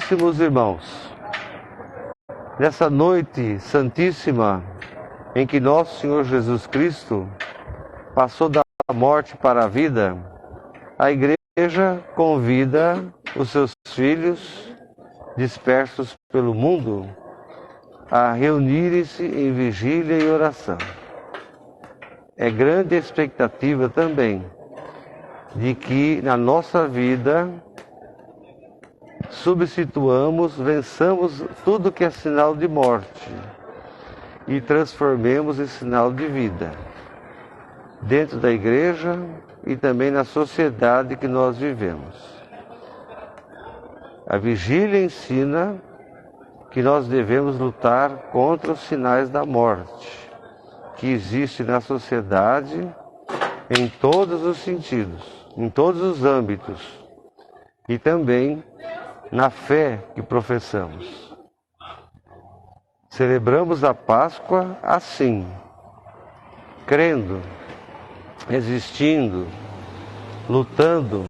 Caríssimos irmãos, nessa noite santíssima em que nosso Senhor Jesus Cristo passou da morte para a vida, a Igreja convida os seus filhos dispersos pelo mundo a reunirem-se em vigília e oração. É grande a expectativa também de que na nossa vida substituamos, vençamos tudo que é sinal de morte e transformemos em sinal de vida, dentro da igreja e também na sociedade que nós vivemos. A vigília ensina que nós devemos lutar contra os sinais da morte, que existe na sociedade em todos os sentidos, em todos os âmbitos, e também na fé que professamos. Celebramos a Páscoa assim, crendo, existindo, lutando,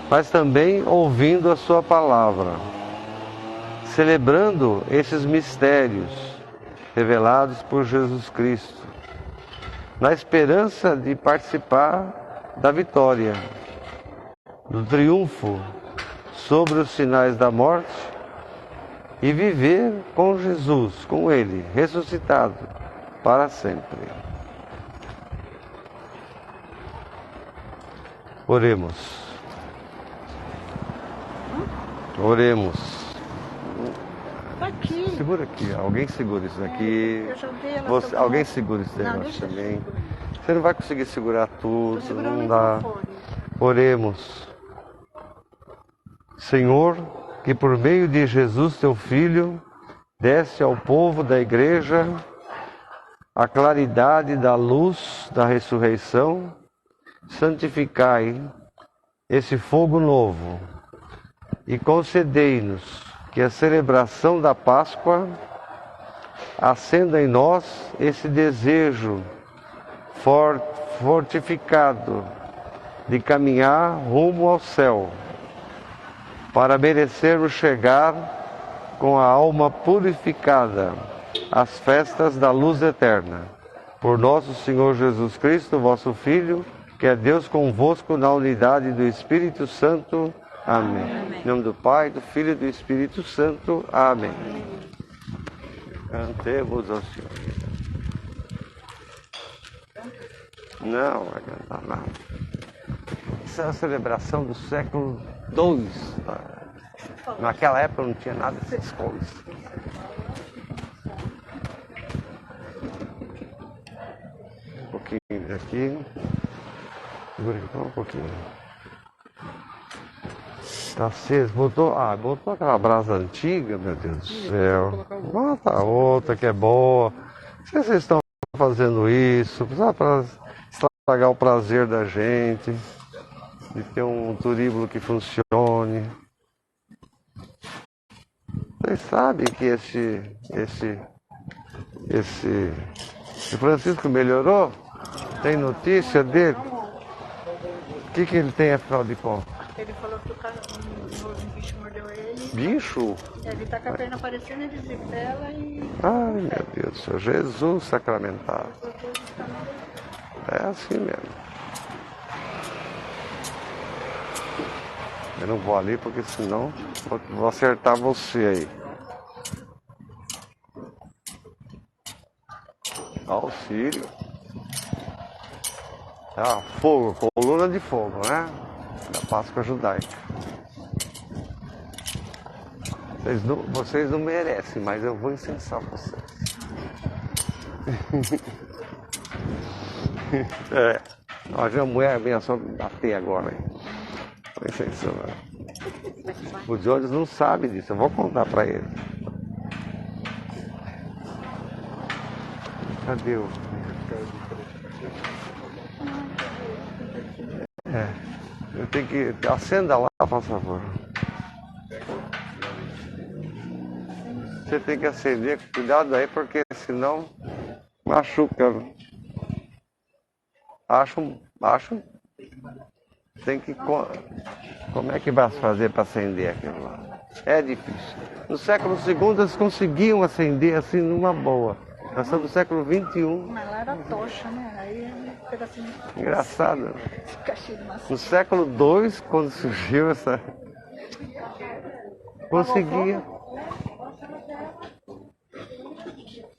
mas também ouvindo a sua palavra, celebrando esses mistérios revelados por Jesus Cristo, na esperança de participar da vitória, do triunfo sobre os sinais da morte e viver com Jesus, com Ele, ressuscitado para sempre. Oremos. Oremos. Aqui. Segura aqui, alguém segura isso daqui. Eu já dei ela. Você, alguém segura isso negócio também. Você não vai conseguir segurar tudo, não dá. Oremos. Senhor, que por meio de Jesus, teu Filho, desse ao povo da igreja a claridade da luz da ressurreição, santificai esse fogo novo e concedei-nos que a celebração da Páscoa acenda em nós esse desejo fortificado de caminhar rumo ao céu, para merecermos chegar com a alma purificada às festas da luz eterna. Por nosso Senhor Jesus Cristo, vosso Filho, que é Deus convosco na unidade do Espírito Santo. Amém. Em nome do Pai, do Filho e do Espírito Santo. Amém. Cantemos ao Senhor. Não vai cantar nada. Essa é a celebração do século II. Naquela época não tinha nada dessas coisas. Um pouquinho aqui. Segura aqui um pouquinho. Tá aceso. Botou aquela brasa antiga, meu Deus do céu. Bota outra que é boa. Se vocês estão fazendo isso, só para estragar o prazer da gente, de ter um turíbulo que funcione. Vocês sabem que esse Francisco melhorou? Tem notícia dele? O que ele tem, afinal de contas? Ele falou que um bicho mordeu ele. Bicho? Ele tá com a perna aparecendo, ele desespera e... Ai, meu Deus do céu. Jesus sacramentado. É assim mesmo. Eu não vou ali porque senão vou acertar você aí. Auxílio. Ah, fogo, coluna de fogo, né? Da Páscoa judaica. Vocês não merecem, mas eu vou incensar vocês. Ó, a mulher vem só bater agora. Vou incensar. O Jones não sabe disso, eu vou contar pra ele. Cadê o... eu tenho que... Acenda lá, por favor. Você tem que acender, cuidado aí, porque senão machuca. Acho Tem que... Como é que vai fazer para acender aquilo lá? É difícil. No século II eles conseguiam acender assim numa boa. Nós estamos no século XXI. Mas lá era tocha, né? Aí fica assim. Engraçado. Fica cheio de maçã. No século II, quando surgiu essa... Conseguia.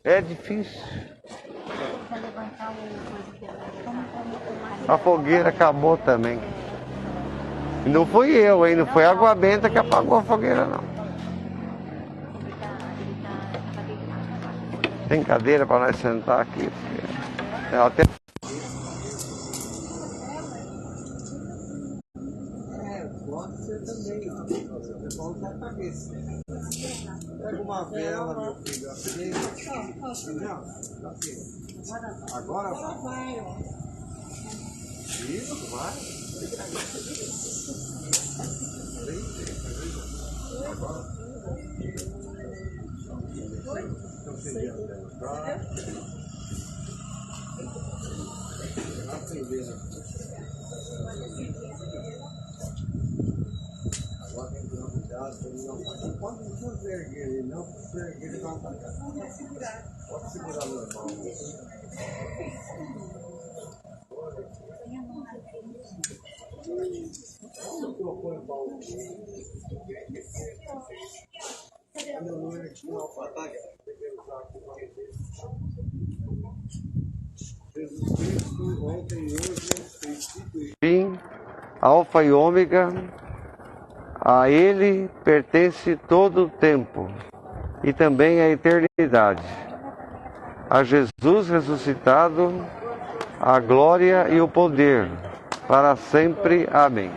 É difícil. Pra levantar o coisa que era. A fogueira acabou também. E não fui eu, hein? Não foi a água benta que apagou a fogueira, não. Tem cadeira para nós sentar aqui. Ela até... Pode ser também, pega uma vela, meu filho, assim. Agora vai. Isso, vai. Não pode erguer ele, não, porque erguer ele vai apagar. Pode segurar normal. Fim, alfa e ômega, a ele pertence todo o tempo e também a eternidade. A Jesus ressuscitado, a glória e o poder, para sempre. Amém.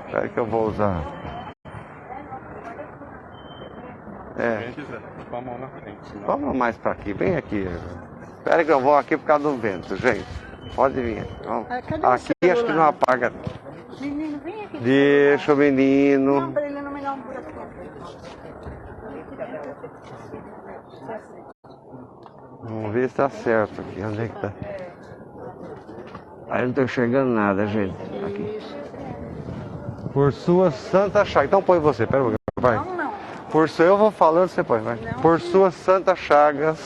Espera que eu vou usar. Vamos na frente. Vamos mais para aqui, bem aqui. Espera que eu vou aqui por causa do vento, gente. Pode vir. Vamos. Aqui acho que não apaga. Menino, vem aqui. Deixa o menino. Não, pra ele não me dar um buraquinho. Vamos ver se tá certo aqui. Onde é que tá? Aí eu não tô enxergando nada, gente. Aqui. Por suas santas chagas. Então põe você, pera um pouquinho. Vai. Não. Por sua, eu vou falando, você põe, vai. Por suas santas chagas.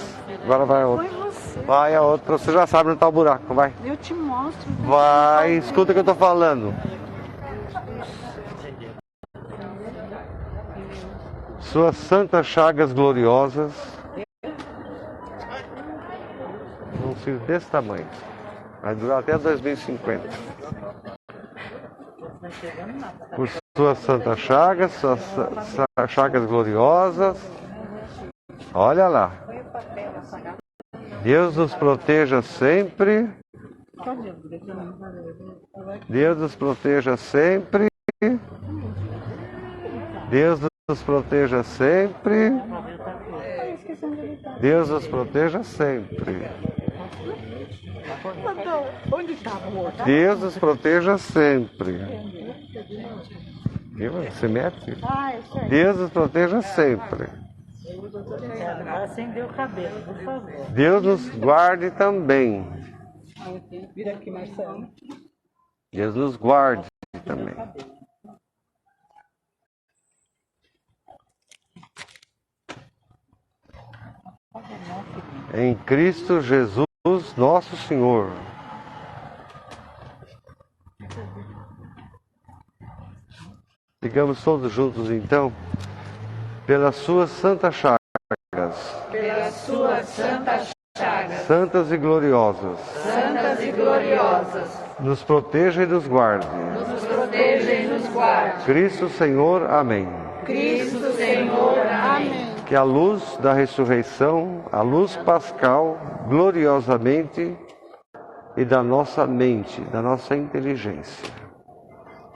Agora vai a outra. Põe você. Vai a outra. Você já sabe onde tá o buraco, vai. Eu te mostro. Vai, escuta o que eu tô falando. Suas santas chagas gloriosas. Um filho desse tamanho. Vai durar até 2050. Por suas santas chagas, suas chagas gloriosas. Olha lá. Deus nos proteja sempre. Deus nos proteja sempre. Deus nos proteja sempre. Deus nos proteja sempre. Onde estava o outro? Deus nos proteja sempre. Viu? Se mete. Ah, eu sei. Deus nos proteja sempre. Acendeu o cabelo, por favor. Deus nos guarde também. Vira aqui, Marcelo. Deus nos guarde também. Em Cristo Jesus, nosso Senhor. Digamos todos juntos então, pelas suas santas chagas. Pelas suas santas chagas, Santas e gloriosas. santas e gloriosas, Nos proteja e nos guarde. nos proteja e nos guarde. Cristo Senhor, amém. Cristo Senhor, amém. Que a luz da ressurreição, a luz pascal, gloriosamente e da nossa mente, da nossa inteligência.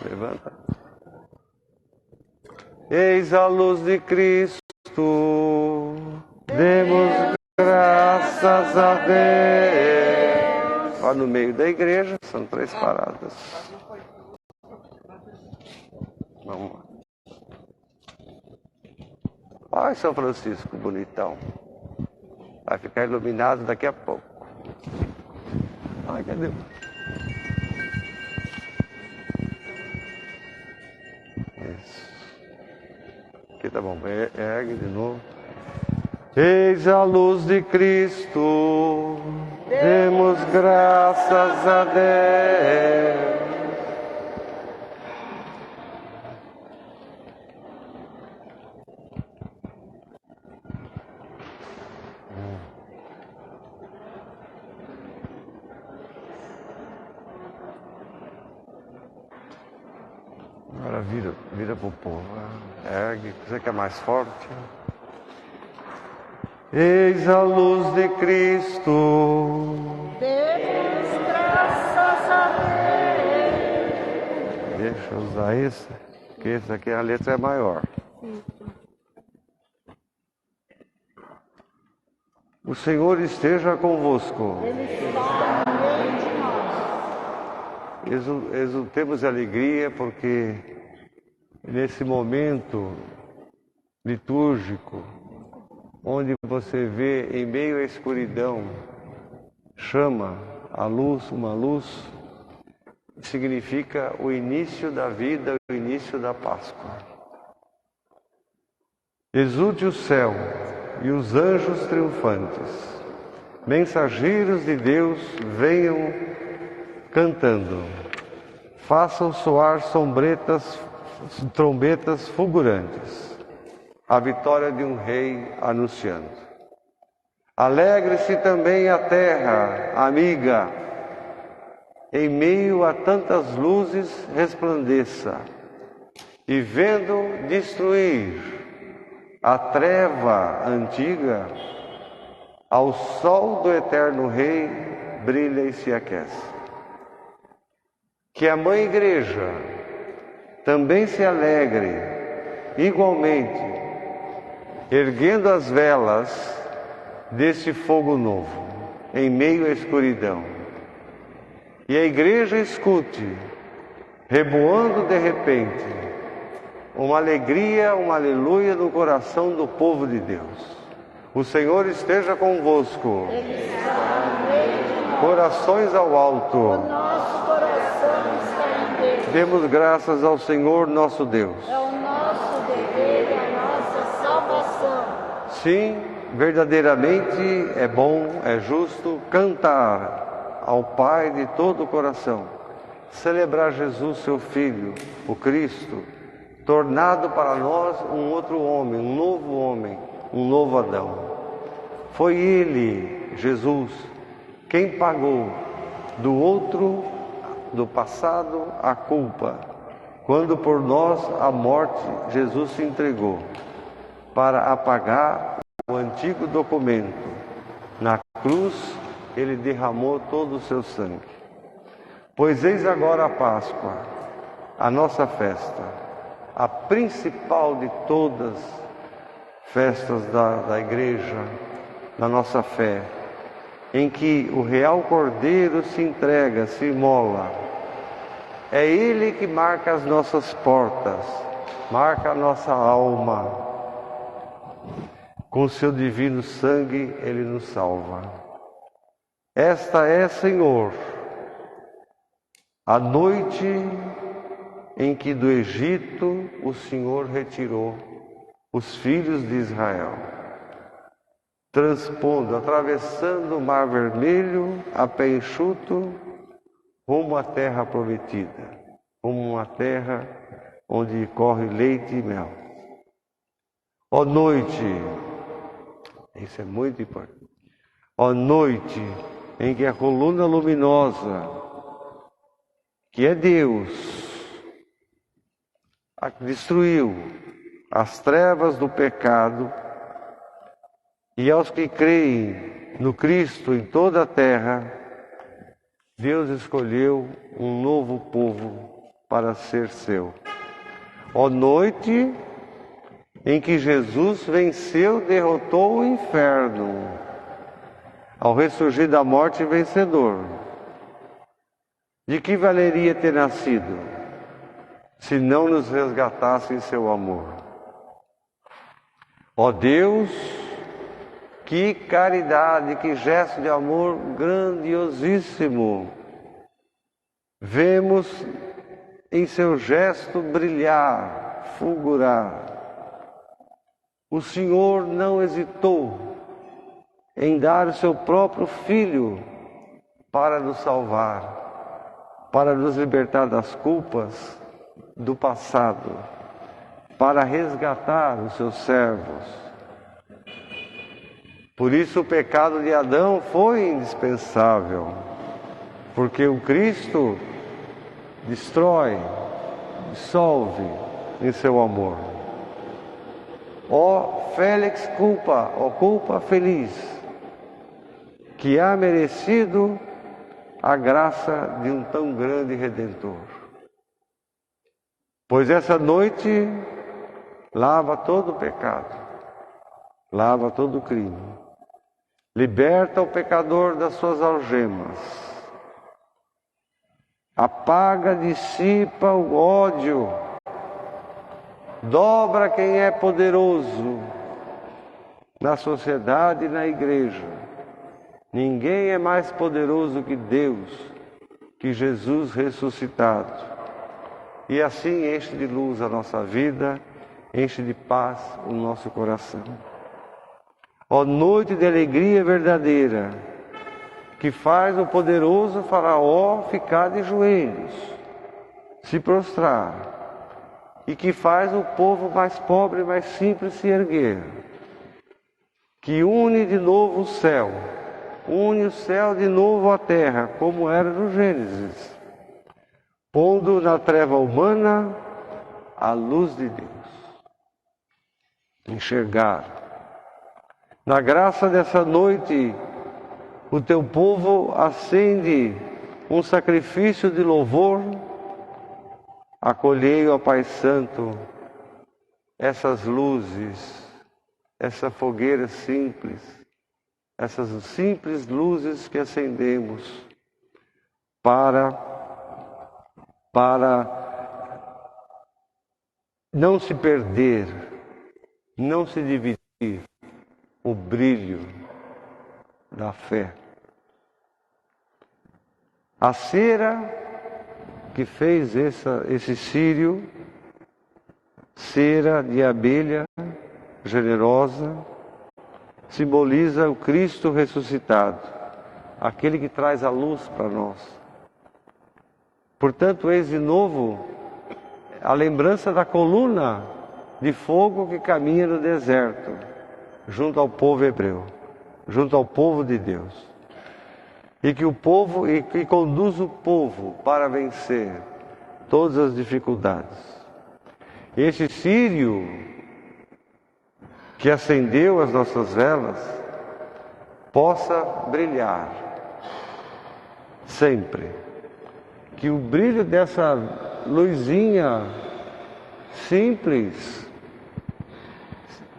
Levanta. Eis a luz de Cristo, demos graças a Deus. Ó, no meio da igreja, são 3 paradas. Vamos lá. Olha São Francisco, bonitão. Vai ficar iluminado daqui a pouco. Ai, cadê? Isso. Aqui tá bom. Ergue de novo. Eis a luz de Cristo, demos graças a Deus. Agora vira pro povo. Ergue, você que é mais forte. Eis a luz de Cristo. Demos graças a Deus. Deixa eu usar esse, porque esse aqui a letra é maior. O Senhor esteja convosco. Ele está no meio de nós. Exultemos alegria porque nesse momento litúrgico, onde você vê em meio à escuridão, chama a luz, uma luz, significa o início da vida, o início da Páscoa. Exulte o céu e os anjos triunfantes, mensageiros de Deus, venham cantando, façam soar trombetas fulgurantes, a vitória de um rei anunciando. Alegre-se também a terra, amiga, em meio a tantas luzes resplandeça, e vendo destruir a treva antiga, ao sol do eterno rei brilha e se aquece. Que a Mãe Igreja também se alegre, igualmente, erguendo as velas deste fogo novo, em meio à escuridão. E a Igreja escute, reboando de repente, uma alegria, uma aleluia no coração do povo de Deus. O Senhor esteja convosco. Ele está no meio de nós. Corações ao alto. O nosso coração está em Deus. Demos graças ao Senhor nosso Deus. É o nosso dever e a nossa salvação. Sim, verdadeiramente é bom, é justo cantar ao Pai de todo o coração, celebrar Jesus, seu Filho, o Cristo, tornado para nós um outro homem, um novo Adão. Foi Ele, Jesus, quem pagou do passado, a culpa, quando por nós a morte Jesus se entregou, para apagar o antigo documento. Na cruz, Ele derramou todo o seu sangue. Pois eis agora a Páscoa, a nossa festa, a principal de todas festas da Igreja, da nossa fé, em que o real Cordeiro se entrega, se imola. É Ele que marca as nossas portas, marca a nossa alma. Com seu divino sangue, Ele nos salva. Esta é, Senhor, a noite em que do Egito o Senhor retirou os filhos de Israel, transpondo, atravessando o Mar Vermelho a pé enxuto, rumo à terra prometida, rumo a uma terra onde corre leite e mel. Ó noite, isso é muito importante, ó noite em que a coluna luminosa, que é Deus, destruiu as trevas do pecado, e aos que creem no Cristo em toda a terra, Deus escolheu um novo povo para ser seu. Ó noite em que Jesus venceu, derrotou o inferno, ao ressurgir da morte vencedor. De que valeria ter nascido, se não nos resgatasse em seu amor? Ó Deus, Que caridade, que gesto de amor grandiosíssimo! Vemos em seu gesto brilhar, fulgurar. O Senhor não hesitou em dar o seu próprio Filho para nos salvar, para nos libertar das culpas do passado, para resgatar os seus servos. Por isso o pecado de Adão foi indispensável, porque o Cristo destrói, dissolve em seu amor. Ó Félix culpa, ó culpa feliz, que há merecido a graça de um tão grande Redentor. Pois essa noite lava todo o pecado, lava todo o crime, liberta o pecador das suas algemas, apaga, dissipa o ódio, dobra quem é poderoso na sociedade e na igreja. Ninguém é mais poderoso que Deus, que Jesus ressuscitado. E assim enche de luz a nossa vida, enche de paz o nosso coração. Ó noite de alegria verdadeira, que faz o poderoso Faraó ficar de joelhos, se prostrar, e que faz o povo mais pobre e mais simples se erguer, que une de novo o céu, une o céu de novo à terra, como era no Gênesis, pondo na treva humana a luz de Deus. Enxergar. Na graça dessa noite, o teu povo acende um sacrifício de louvor. Acolhei, ó Pai Santo, essas luzes, essa fogueira simples, essas simples luzes que acendemos para não se perder, não se dividir o brilho da fé. A cera que fez esse círio, cera de abelha generosa, simboliza o Cristo ressuscitado, aquele que traz a luz para nós. Portanto, eis de novo a lembrança da coluna de fogo que caminha no deserto, junto ao povo hebreu, junto ao povo de Deus. E que conduz o povo para vencer todas as dificuldades. Este círio que acendeu as nossas velas possa brilhar sempre. Que o brilho dessa luzinha simples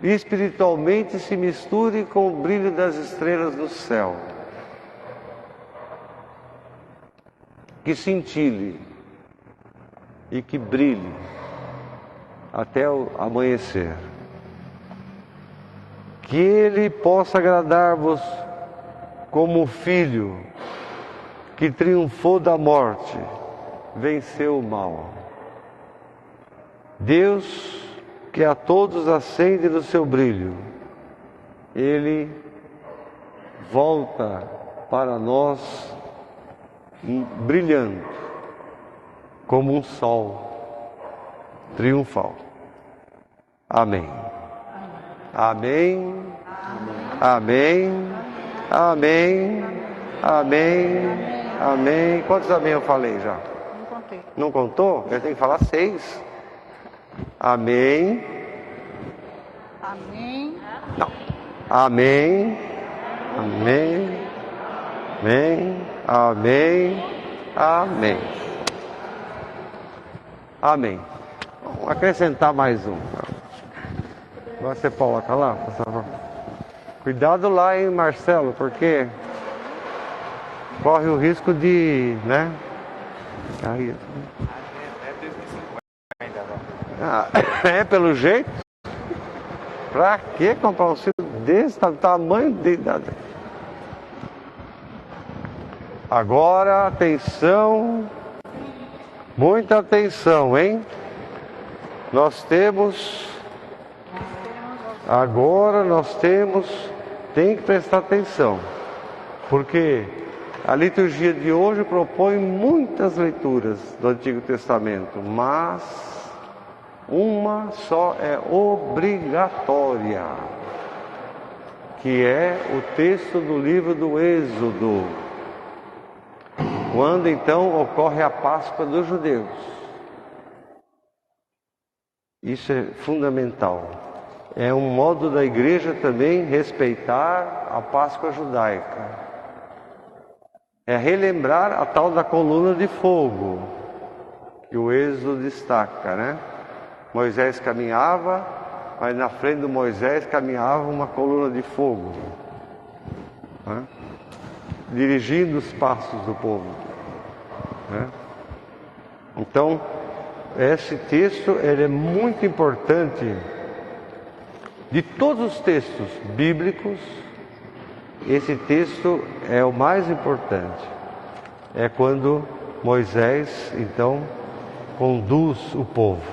espiritualmente se misture com o brilho das estrelas do céu. Que cintile e que brilhe até o amanhecer. Que ele possa agradar-vos como o Filho que triunfou da morte, venceu o mal. Deus que a todos acende no seu brilho, ele volta para nós brilhando como um sol triunfal. Amém. Amém. Amém. Amém. Amém. Amém. Quantos amém eu falei já? Não contei. Não contou? Eu tenho que falar 6. Amém. Amém. Não. Amém. Amém. Amém. Amém. Amém. Amém. Vamos acrescentar mais um. Vai ser Paula lá, por favor. Cuidado lá, hein, Marcelo, porque corre o risco de, né? Aí. É pelo jeito? Pra que comprar um cílio desse tamanho de... Agora, atenção, muita atenção, hein? Tem que prestar atenção, porque a liturgia de hoje propõe muitas leituras do Antigo Testamento, mas uma só é obrigatória, que é o texto do livro do Êxodo, quando então ocorre a Páscoa dos judeus. Isso é fundamental. É um modo da igreja também respeitar a Páscoa judaica. É relembrar a tal da coluna de fogo, que o Êxodo destaca, né? Moisés caminhava, mas na frente do Moisés caminhava uma coluna de fogo, né? Dirigindo os passos do povo, né? Então, esse texto ele é muito importante. De todos os textos bíblicos, esse texto é o mais importante. É quando Moisés, então, conduz o povo.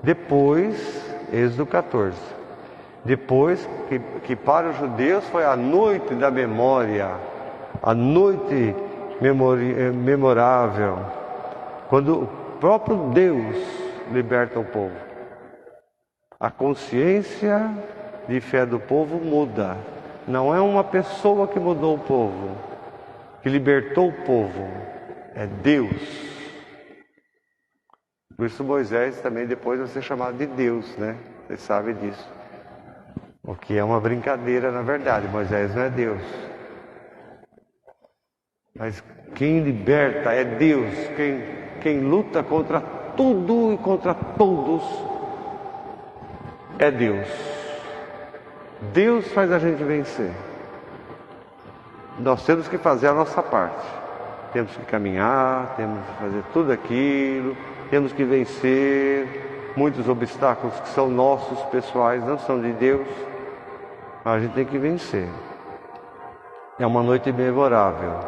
Depois, Êxodo 14. Depois, que para os judeus foi a noite da memória, a noite memorável, quando o próprio Deus liberta o povo. A consciência de fé do povo muda. Não é uma pessoa que mudou o povo, que libertou o povo. É Deus. Por isso Moisés também depois vai ser chamado de Deus, né? Vocês sabem disso. O que é uma brincadeira, na verdade. Moisés não é Deus. Mas quem liberta é Deus. Quem luta contra tudo e contra todos é Deus. Deus faz a gente vencer. Nós temos que fazer a nossa parte. Temos que caminhar, temos que fazer tudo aquilo, temos que vencer muitos obstáculos que são nossos, pessoais, não são de Deus, mas a gente tem que vencer. É uma noite memorável,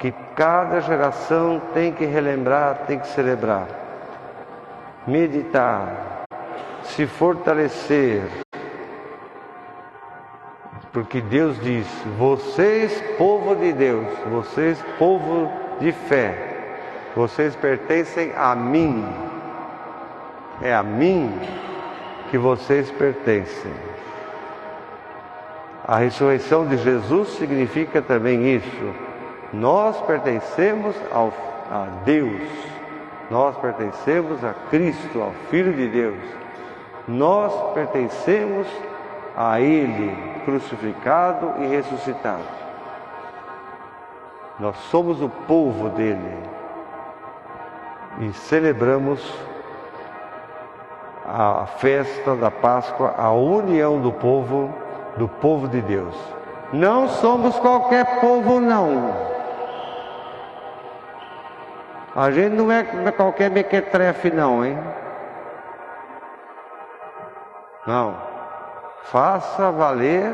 que cada geração tem que relembrar, tem que celebrar, meditar, se fortalecer, porque Deus diz: vocês, povo de Deus, vocês, povo de fé, vocês pertencem a mim, é a mim que vocês pertencem. A ressurreição de Jesus significa também isso. Nós pertencemos a Deus, nós pertencemos a Cristo, ao Filho de Deus. Nós pertencemos a Ele, crucificado e ressuscitado. Nós somos o povo dele e celebramos a festa da Páscoa, a união do povo de Deus. Não somos qualquer povo, não. A gente não é qualquer mequetrefe, não, hein? Não, faça valer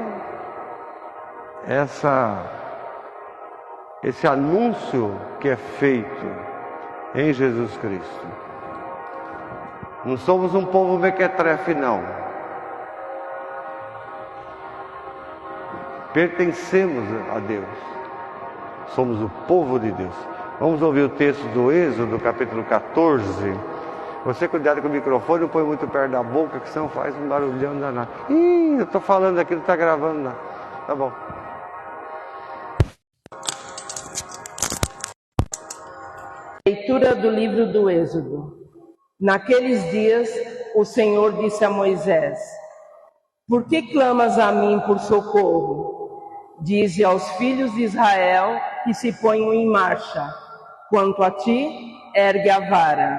esse anúncio que é feito em Jesus Cristo. Não somos um povo mequetrefe, não. Pertencemos a Deus. Somos o povo de Deus. Vamos ouvir o texto do Êxodo, capítulo 14. Você cuidado com o microfone, não põe muito perto da boca, que senão faz um barulhão danado. Ih, eu estou falando aqui, não está gravando nada. Tá bom. Leitura do livro do Êxodo. Naqueles dias, o Senhor disse a Moisés: por que clamas a mim por socorro? Dize aos filhos de Israel que se ponham em marcha. Quanto a ti, ergue a vara,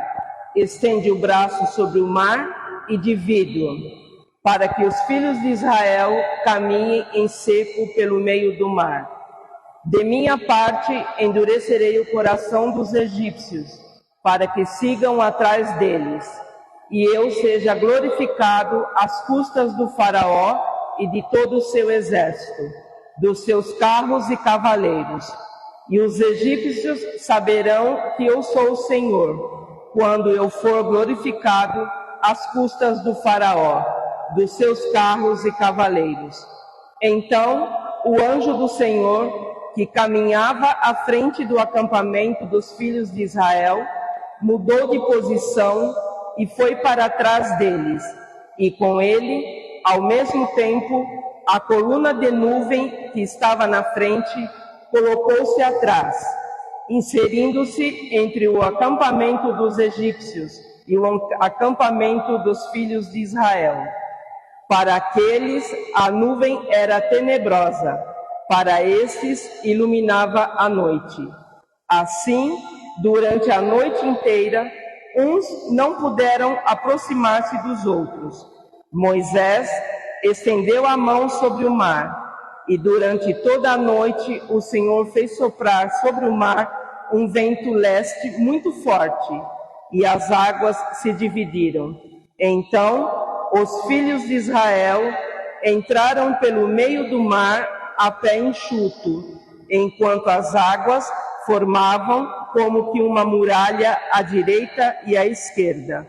estende o braço sobre o mar e divide-o, para que os filhos de Israel caminhem em seco pelo meio do mar. De minha parte, endurecerei o coração dos egípcios, para que sigam atrás deles, e eu seja glorificado às custas do faraó e de todo o seu exército, dos seus carros e cavaleiros. E os egípcios saberão que eu sou o Senhor, quando eu for glorificado às custas do faraó, dos seus carros e cavaleiros. Então o anjo do Senhor, que caminhava à frente do acampamento dos filhos de Israel, mudou de posição e foi para trás deles, e com ele, ao mesmo tempo, a coluna de nuvem que estava na frente colocou-se atrás, inserindo-se entre o acampamento dos egípcios e o acampamento dos filhos de Israel. Para aqueles, a nuvem era tenebrosa, para esses, iluminava a noite. Assim, durante a noite inteira, uns não puderam aproximar-se dos outros. Moisés estendeu a mão sobre o mar, e durante toda a noite o Senhor fez soprar sobre o mar um vento leste muito forte, e as águas se dividiram. Então os filhos de Israel entraram pelo meio do mar a pé enxuto, enquanto as águas formavam como que uma muralha à direita e à esquerda.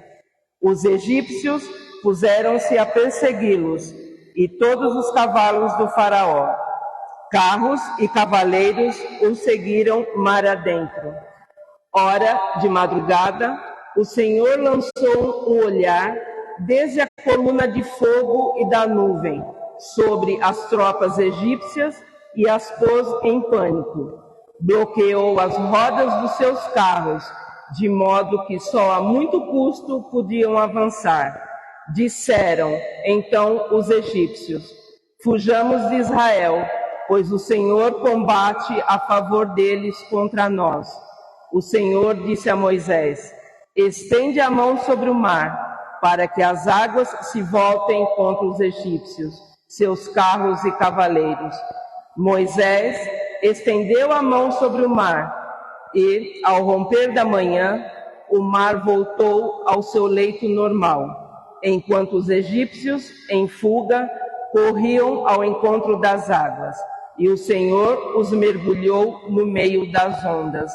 Os egípcios puseram-se a persegui-los, e todos os cavalos do faraó, carros e cavaleiros os seguiram mar adentro. Ora, de madrugada, o Senhor lançou um olhar desde a coluna de fogo e da nuvem sobre as tropas egípcias e as pôs em pânico. Bloqueou as rodas dos seus carros, de modo que só a muito custo podiam avançar. Disseram então os egípcios: fujamos de Israel, pois o Senhor combate a favor deles contra nós. O Senhor disse a Moisés: estende a mão sobre o mar, para que as águas se voltem contra os egípcios, seus carros e cavaleiros. Moisés estendeu a mão sobre o mar, e, ao romper da manhã, o mar voltou ao seu leito normal, enquanto os egípcios, em fuga, corriam ao encontro das águas, e o Senhor os mergulhou no meio das ondas.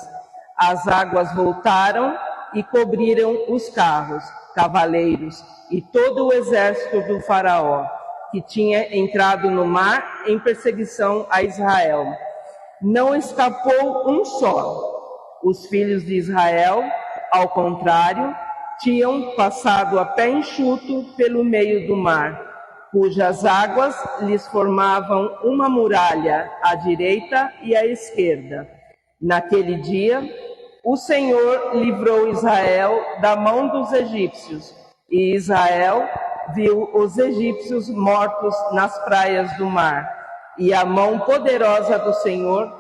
As águas voltaram e cobriram os carros, cavaleiros e todo o exército do faraó, que tinha entrado no mar em perseguição a Israel. Não escapou um só. Os filhos de Israel, ao contrário, tinham passado a pé enxuto pelo meio do mar, cujas águas lhes formavam uma muralha à direita e à esquerda. Naquele dia, o Senhor livrou Israel da mão dos egípcios, e Israel viu os egípcios mortos nas praias do mar, e a mão poderosa do Senhor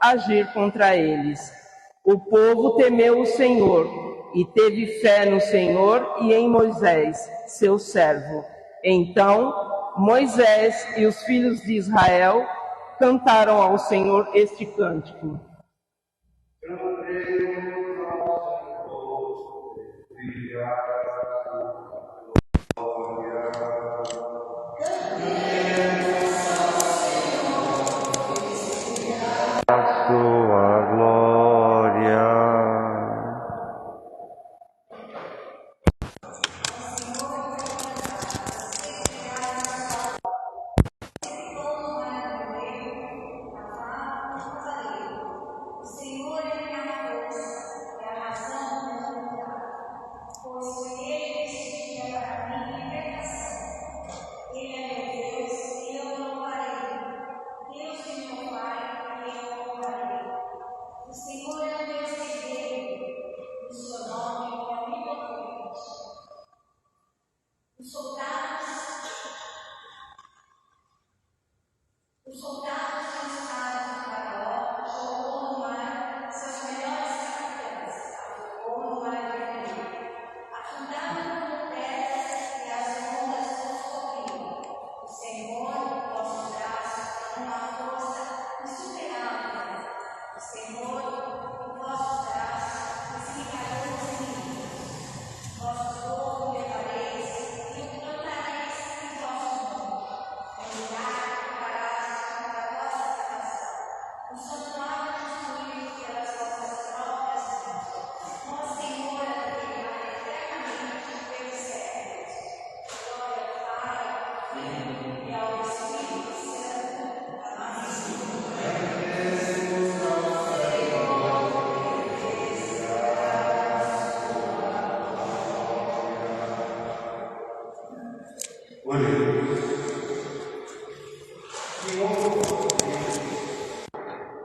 agir contra eles. O povo temeu o Senhor e teve fé no Senhor e em Moisés, seu servo. Então Moisés e os filhos de Israel cantaram ao Senhor este cântico. A sua glória.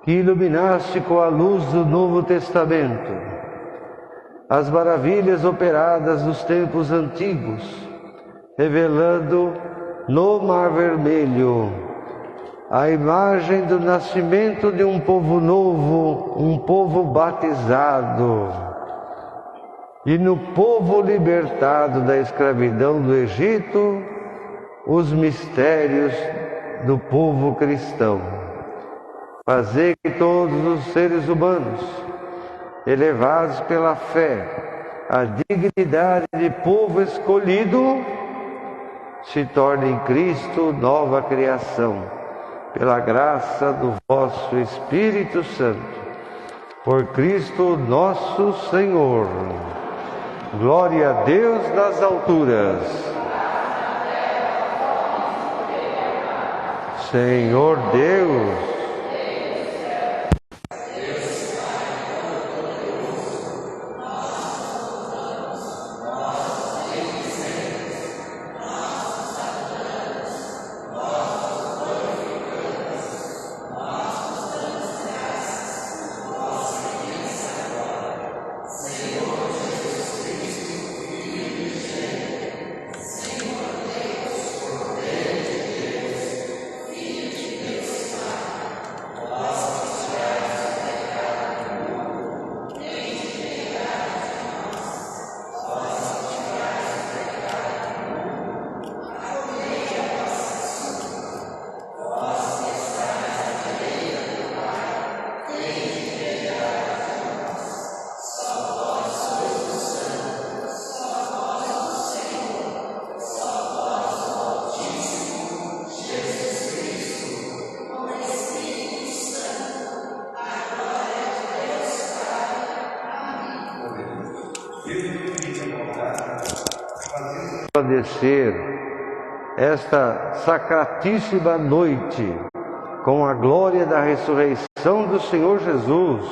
Que iluminaste com a luz do Novo Testamento as maravilhas operadas nos tempos antigos, revelando no Mar Vermelho a imagem do nascimento de um povo novo, um povo batizado, e no povo libertado da escravidão do Egito, os mistérios do povo cristão. Fazer que todos os seres humanos, elevados pela fé à dignidade de povo escolhido, se tornem em Cristo nova criação, pela graça do vosso Espírito Santo, por Cristo nosso Senhor. Glória a Deus nas alturas. Senhor Deus, agradecer esta sacratíssima noite com a glória da ressurreição do Senhor Jesus.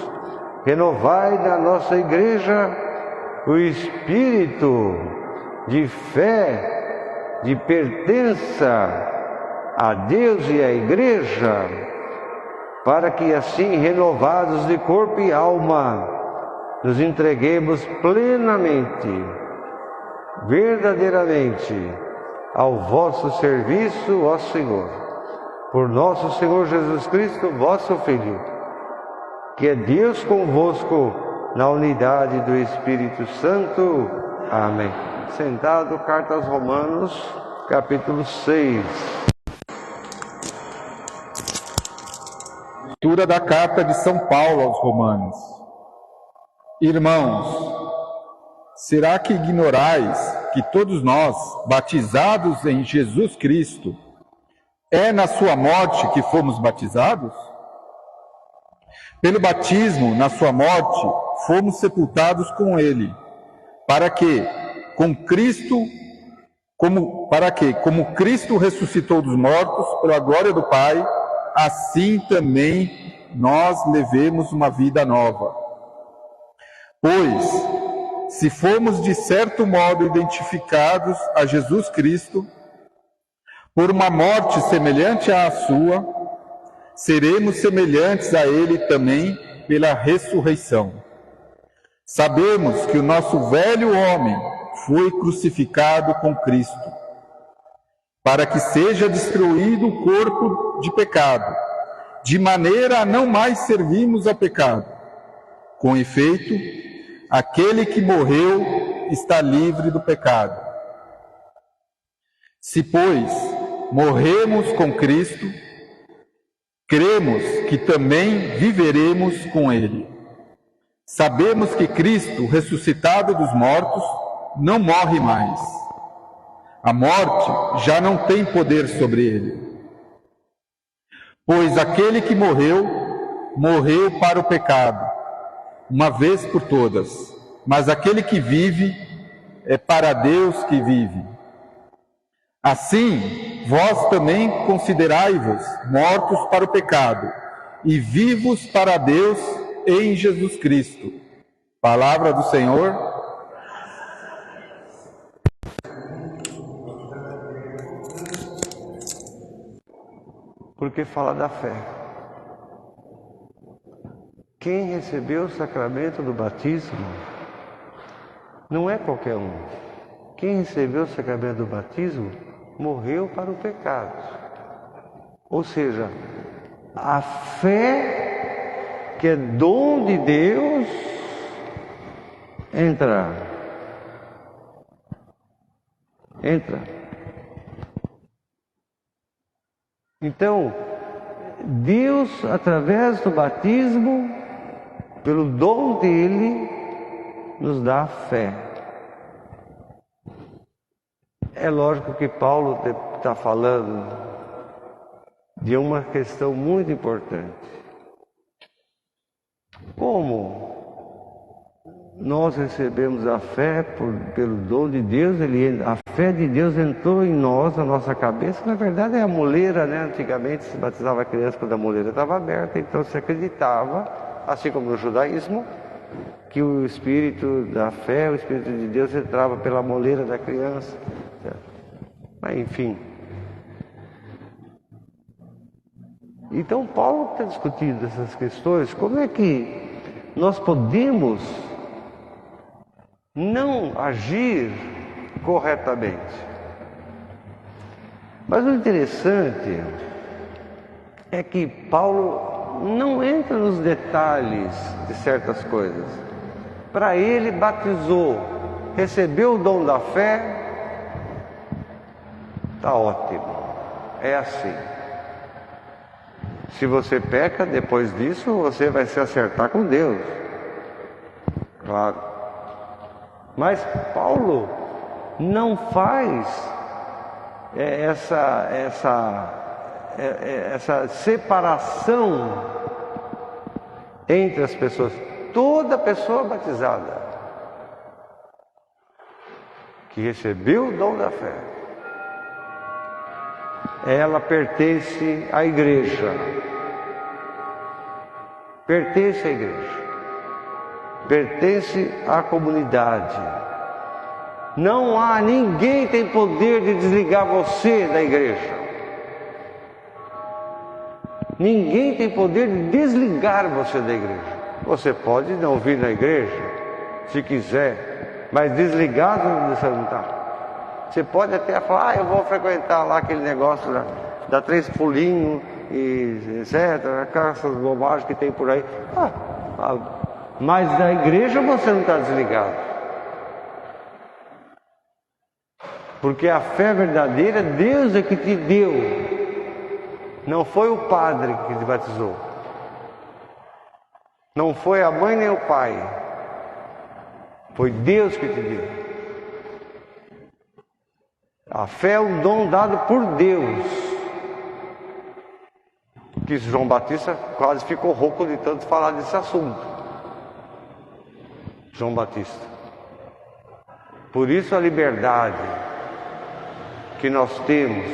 Renovai na nossa igreja o espírito de fé, de pertença a Deus e à igreja, para que assim, renovados de corpo e alma, nos entreguemos plenamente, verdadeiramente, ao vosso serviço, ó Senhor, por nosso Senhor Jesus Cristo, vosso Filho, que é Deus convosco, na unidade do Espírito Santo. Amém. Sentado, carta aos Romanos, capítulo 6. Leitura da carta de São Paulo aos Romanos. Irmãos, será que ignorais que todos nós, batizados em Jesus Cristo, é na sua morte que fomos batizados? Pelo batismo, na sua morte, fomos sepultados com ele, para que, como Cristo ressuscitou dos mortos pela glória do Pai, assim também nós levemos uma vida nova. Pois, se formos de certo modo identificados a Jesus Cristo, por uma morte semelhante à sua, seremos semelhantes a Ele também pela ressurreição. Sabemos que o nosso velho homem foi crucificado com Cristo, para que seja destruído o corpo de pecado, de maneira a não mais servirmos a pecado. Com efeito, aquele que morreu está livre do pecado. Se, pois, morremos com Cristo, cremos que também viveremos com Ele. Sabemos que Cristo, ressuscitado dos mortos, não morre mais. A morte já não tem poder sobre ele. Pois aquele que morreu, morreu para o pecado, uma vez por todas. Mas aquele que vive, é para Deus que vive. Assim, vós também considerai-vos mortos para o pecado e vivos para Deus em Jesus Cristo. Palavra do Senhor. porque fala da fé. Quem recebeu o sacramento do batismo não é qualquer um. Quem recebeu o sacramento do batismo morreu para o pecado. Ou seja, a fé, que é dom de Deus, entra. Então, Deus, através do batismo, pelo dom dele, nos dá a fé. É lógico que Paulo está falando de uma questão muito importante. Como nós recebemos a fé pelo dom de Deus, a fé de Deus entrou em nós, na nossa cabeça. Na verdade é a moleira, né? Antigamente se batizava a criança quando a moleira estava aberta, então se acreditava, assim como no judaísmo, que o Espírito da fé, o Espírito de Deus entrava pela moleira da criança. Mas enfim. Então Paulo está discutindo essas questões. Como é que nós podemos não agir corretamente? Mas o interessante é que Paulo não entra nos detalhes de certas coisas. Para ele, batizou, recebeu o dom da fé, está ótimo, é assim. Se você peca, depois disso você vai se acertar com Deus, claro. Mas Paulo não faz essa separação entre as pessoas. Toda pessoa batizada que recebeu o dom da fé, ela pertence à igreja. Pertence à igreja. Pertence à comunidade. Não há ninguém que tem poder de desligar você da igreja. Ninguém tem poder de desligar você da igreja. Você pode não vir na igreja, se quiser, mas desligado você não está. Você pode até falar, eu vou frequentar lá aquele negócio, dá 3 pulinhos, e etc, aquelas bobagens que tem por aí. Mas da igreja você não está desligado. Porque a fé verdadeira, Deus é que te deu. Não foi o padre que te batizou. Não foi a mãe nem o pai. Foi Deus que te deu. A fé é um dom dado por Deus. Que João Batista quase ficou rouco de tanto falar desse assunto. João Batista. Por isso a liberdade que nós temos,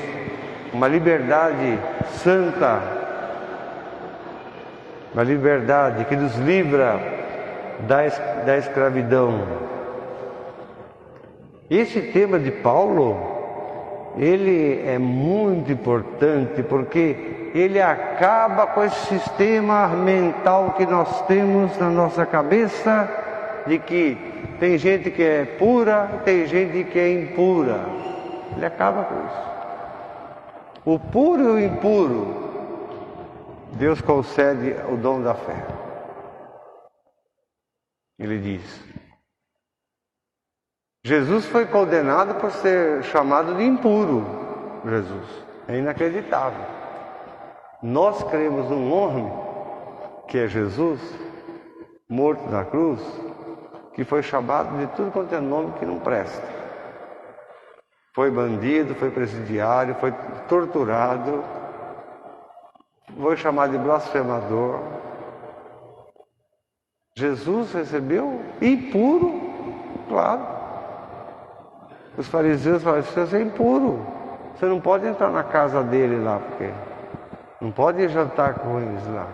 uma liberdade santa, uma liberdade que nos livra da escravidão. Esse tema de Paulo, ele é muito importante porque ele acaba com esse sistema mental que nós temos na nossa cabeça de que tem gente que é pura, tem gente que é impura. Ele acaba com isso. O puro e o impuro, Deus concede o dom da fé. Ele diz: Jesus foi condenado por ser chamado de impuro. Jesus é inacreditável. Nós cremos num homem que é Jesus, morto na cruz, que foi chamado de tudo quanto é nome que não presta. Foi bandido, foi presidiário, foi torturado, foi chamado de blasfemador. Jesus recebeu impuro, claro. Os fariseus falaram: você é impuro, você não pode entrar na casa dele lá, porque não pode jantar com eles lá.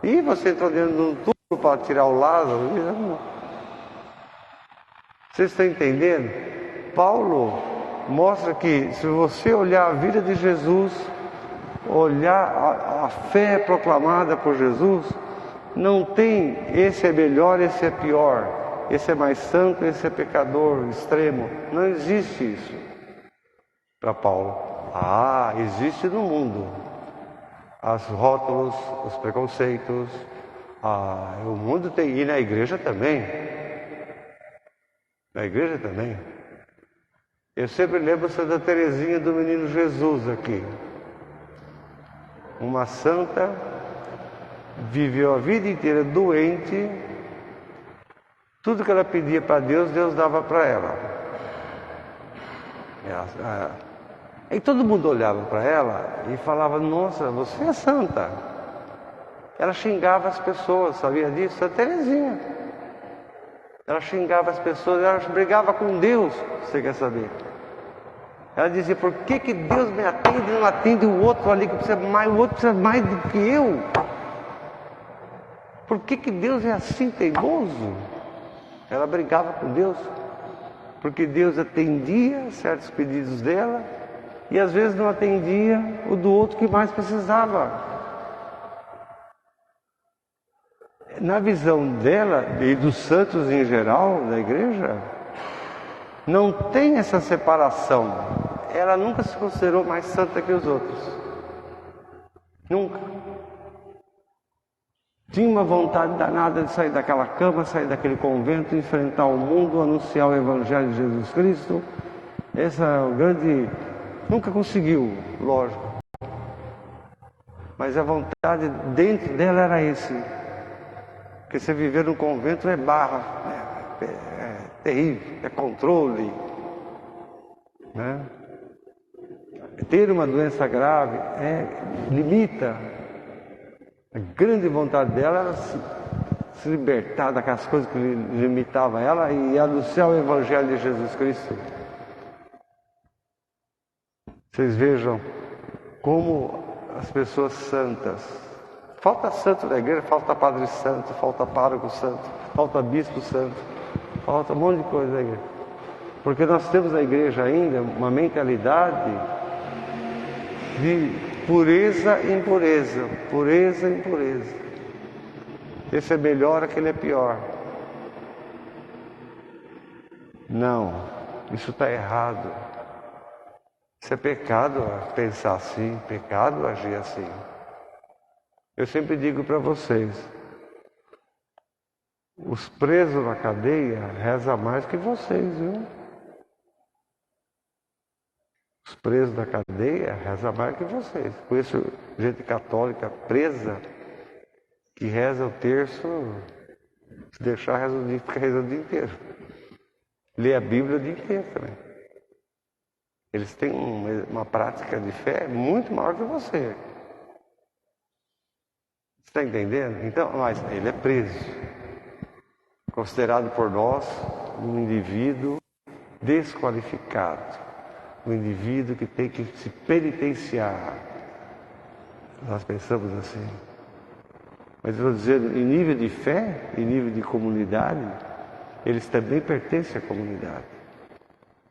E você entrou dentro de um tubo para tirar o Lázaro? Vocês estão entendendo? Paulo mostra que se você olhar a vida de Jesus, olhar a fé proclamada por Jesus, não tem esse é melhor, esse é pior, esse é mais santo, esse é pecador extremo. Não existe isso para Paulo. Existe no mundo os rótulos, os preconceitos. O mundo tem, e na igreja também. Na igreja também. Eu sempre lembro Santa Teresinha do Menino Jesus aqui. Uma santa, viveu a vida inteira doente. Tudo que ela pedia para Deus, Deus dava para ela. E todo mundo olhava para ela e falava: nossa, você é santa. Ela xingava as pessoas, sabia disso? Santa Teresinha. Ela xingava as pessoas, ela brigava com Deus, você quer saber? Ela dizia: por que Deus me atende e não atende o outro ali que precisa mais, o outro precisa mais do que eu? Por que Deus é assim teimoso? Ela brigava com Deus, porque Deus atendia certos pedidos dela e às vezes não atendia o do outro que mais precisava. Na visão dela e dos santos em geral da igreja, não tem essa separação. Ela nunca se considerou mais santa que os outros. Nunca. Tinha uma vontade danada de sair daquela cama, sair daquele convento, enfrentar o mundo, anunciar o Evangelho de Jesus Cristo. Essa é o grande... Nunca conseguiu, lógico. Mas a vontade dentro dela era esse. Porque você viver no convento é barra, é terrível, é controle. Né? Ter uma doença grave limita. A grande vontade dela era se libertar daquelas coisas que limitavam ela e anunciar o Evangelho de Jesus Cristo. Vocês vejam como as pessoas santas, falta santo na igreja, falta padre santo, falta pároco santo, falta bispo santo, falta um monte de coisa na igreja. Porque nós temos na igreja ainda uma mentalidade de pureza e impureza, pureza e impureza. Esse é melhor, aquele é pior. Não, isso está errado. Isso é pecado pensar assim, pecado agir assim. Eu sempre digo para vocês, os presos na cadeia rezam mais que vocês, viu? Os presos da cadeia rezam mais que vocês. Conheço gente católica presa que reza o terço, se deixar reza o dia, fica rezando o dia inteiro. Lê a Bíblia o dia inteiro também. Eles têm uma prática de fé muito maior que você. Você está entendendo? Então, mas ele é preso. Considerado por nós um indivíduo desqualificado. Um indivíduo que tem que se penitenciar. Nós pensamos assim. Mas eu vou dizer, em nível de fé, em nível de comunidade, eles também pertencem à comunidade.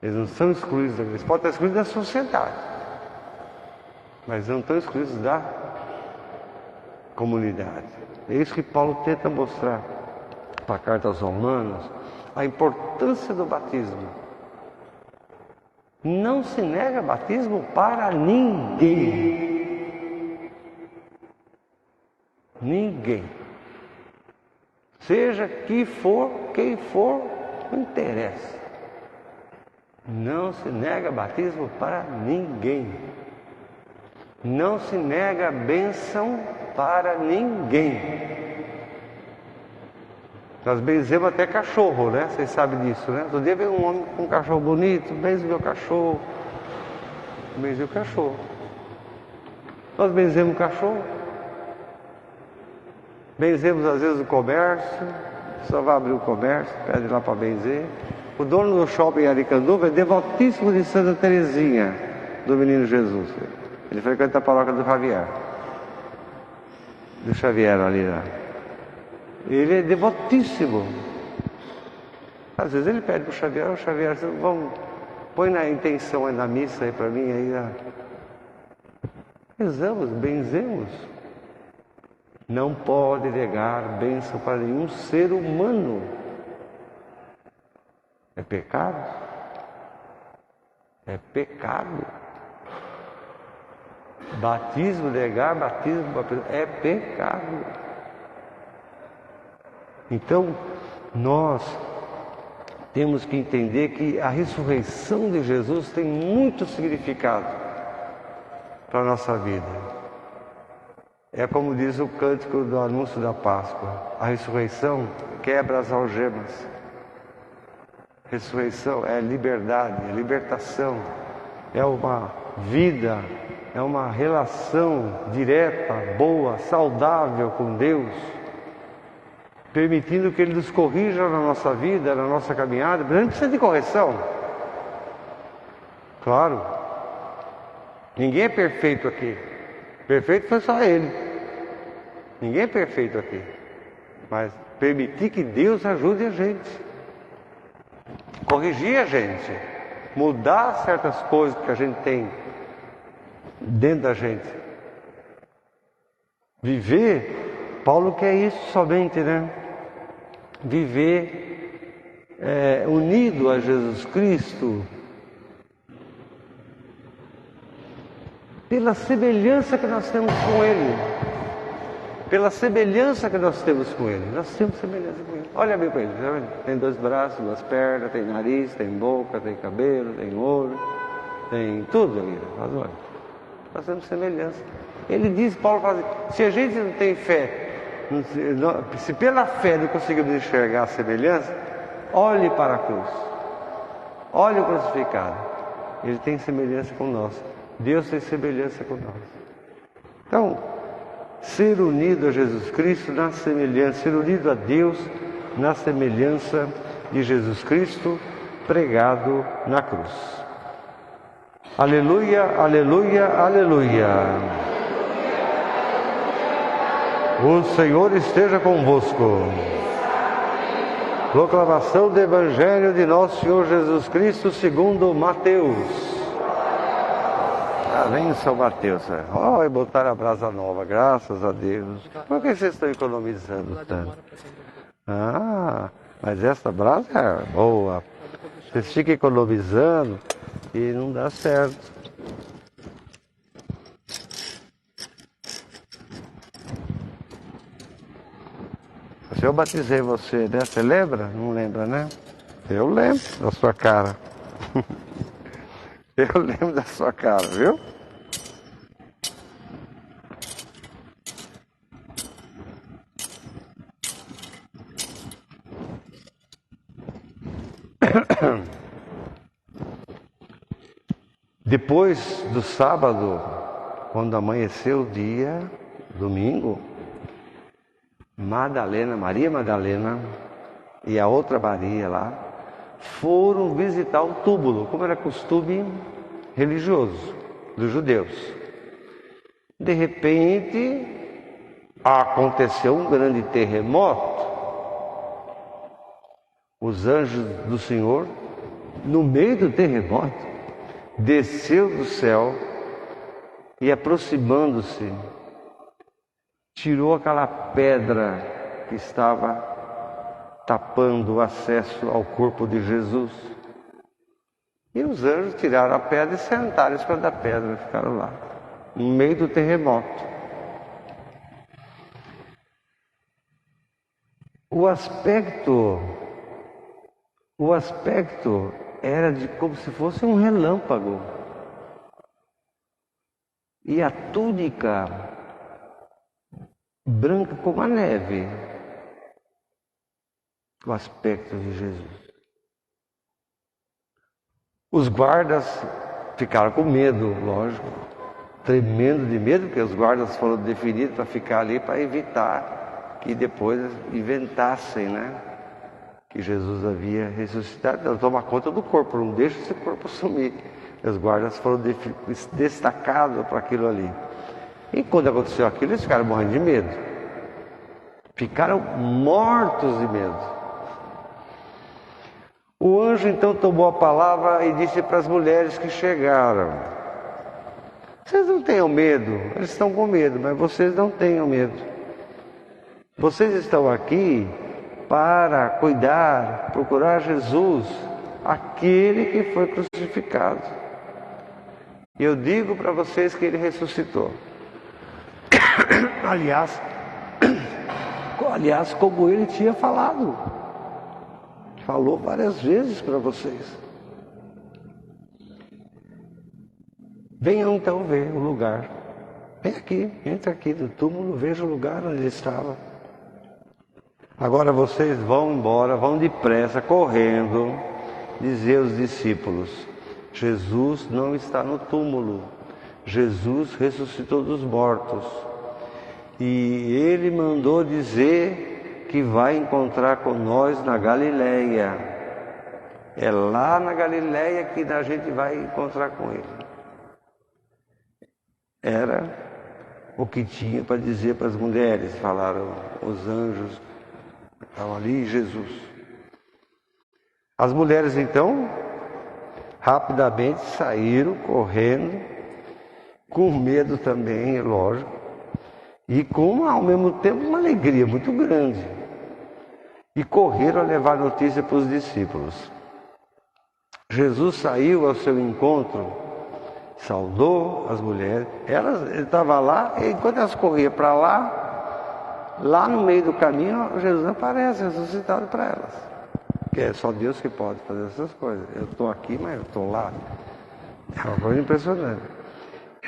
Eles não são excluídos da igreja. Eles podem estar excluídos da sociedade, mas não estão excluídos da comunidade. É isso que Paulo tenta mostrar para a carta aos Romanos, a importância do batismo. Não se nega batismo para ninguém. Ninguém. Seja quem for, não interessa. Não se nega batismo para ninguém. Não se nega bênção para ninguém. Nós benzemos até cachorro, né? Vocês sabem disso, né? Outro dia veio um homem com um cachorro bonito, benze meu cachorro. Benze o cachorro. Nós benzemos o cachorro. Benzemos às vezes o comércio. Só vai abrir o comércio, pede lá para benzer. O dono do shopping em Aricanduva é devotíssimo de Santa Teresinha, do Menino Jesus. Ele frequenta a paróquia do Xavier. Do Xavier ali, né? Ele é devotíssimo. Às vezes ele pede para o Xavier, vamos, põe na intenção aí na missa aí para mim aí. rezamos, benzemos. Não pode negar bênção para nenhum ser humano. É pecado? É pecado. Batismo, negar batismo é pecado. Então, nós temos que entender que a ressurreição de Jesus tem muito significado para a nossa vida. É como diz o cântico do anúncio da Páscoa: a ressurreição quebra as algemas. Ressurreição é liberdade, é libertação, é uma vida, é uma relação direta, boa, saudável com Deus, permitindo que Ele nos corrija na nossa vida, na nossa caminhada. Mas a gente precisa de correção. Claro, ninguém é perfeito aqui. Perfeito foi só Ele. Ninguém é perfeito aqui. Mas permitir que Deus ajude a gente, corrigir a gente, mudar certas coisas que a gente tem dentro da gente. Viver, Paulo quer isso somente, né? Viver unido a Jesus Cristo, pela semelhança que nós temos com Ele. Pela semelhança que nós temos com Ele. Nós temos semelhança com Ele. Olha bem para Ele. Tem 2 braços, 2 pernas, tem nariz, tem boca, tem cabelo, tem olho, tem tudo ali. Nós temos semelhança. Ele diz, Paulo fala assim, se a gente não tem fé, se pela fé não conseguimos enxergar a semelhança, olhe para a cruz. Olhe o crucificado. Ele tem semelhança com nós. Deus tem semelhança com nós. Então, ser unido a Jesus Cristo na semelhança, ser unido a Deus na semelhança de Jesus Cristo pregado na cruz. Aleluia, aleluia, aleluia. O Senhor esteja convosco. Proclamação do Evangelho de nosso Senhor Jesus Cristo segundo Mateus. Vem São Mateus, e botaram a brasa nova, graças a Deus. Por que vocês estão economizando tanto? Mas essa brasa é boa. Vocês ficam economizando e não dá certo. Se eu batizei você, né? Você lembra? Não lembra, né? Eu lembro da sua cara. Eu lembro da sua cara, viu? Depois do sábado, quando amanheceu o dia, domingo, Maria Madalena e a outra Maria lá foram visitar o túmulo, como era costume religioso dos judeus. De repente, aconteceu um grande terremoto. Os anjos do Senhor, no meio do terremoto, desceu do céu e, aproximando-se, tirou aquela pedra que estava tapando o acesso ao corpo de Jesus. E os anjos tiraram a pedra e sentaram em cima da pedra, ficaram lá, no meio do terremoto. O aspecto era de como se fosse um relâmpago. E a túnica branca como a neve. O aspecto de Jesus. Os guardas ficaram com medo, lógico, tremendo de medo, porque os guardas foram definidos para ficar ali para evitar que depois inventassem, né? Que Jesus havia ressuscitado. Não, toma conta do corpo, não deixa esse corpo sumir. Os guardas foram destacados para aquilo ali. E quando aconteceu aquilo, eles ficaram morrendo de medo. Ficaram mortos de medo. O anjo então tomou a palavra e disse para as mulheres que chegaram: Vocês não tenham medo. Eles estão com medo, mas vocês não tenham medo. Vocês estão aqui para cuidar, procurar Jesus, aquele que foi crucificado. E eu digo para vocês que ele ressuscitou. Aliás, como ele tinha falado. Falou várias vezes para vocês. Venham então ver o lugar. Vem aqui, entra aqui no túmulo, veja o lugar onde ele estava. Agora vocês vão embora, vão depressa, correndo, dizer aos discípulos: Jesus não está no túmulo. Jesus ressuscitou dos mortos. E ele mandou dizer que vai encontrar com nós na Galileia. É lá na Galileia que a gente vai encontrar com ele. Era o que tinha para dizer para as mulheres, falaram os anjos, estavam ali, Jesus. As mulheres então, rapidamente saíram, correndo, com medo também, é lógico, e com, ao mesmo tempo, uma alegria muito grande. E correram a levar notícia para os discípulos. Jesus saiu ao seu encontro, saudou as mulheres, ele estava lá, e enquanto elas corriam para lá no meio do caminho, Jesus aparece ressuscitado para elas. Porque é só Deus que pode fazer essas coisas. Eu estou aqui, mas eu estou lá. É uma coisa impressionante.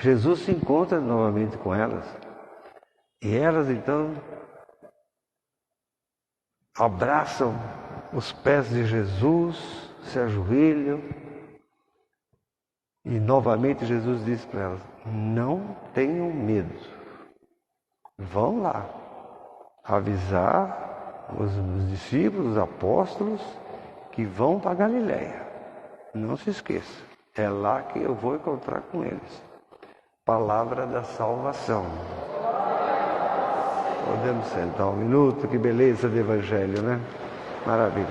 Jesus se encontra novamente com elas. E elas então abraçam os pés de Jesus, se ajoelham. E novamente Jesus disse para elas: não tenham medo. Vão lá avisar os discípulos, os apóstolos, que vão para Galileia. Não se esqueça, é lá que eu vou encontrar com eles. Palavra da salvação. Podemos sentar um minuto, que beleza de evangelho, né? Maravilha.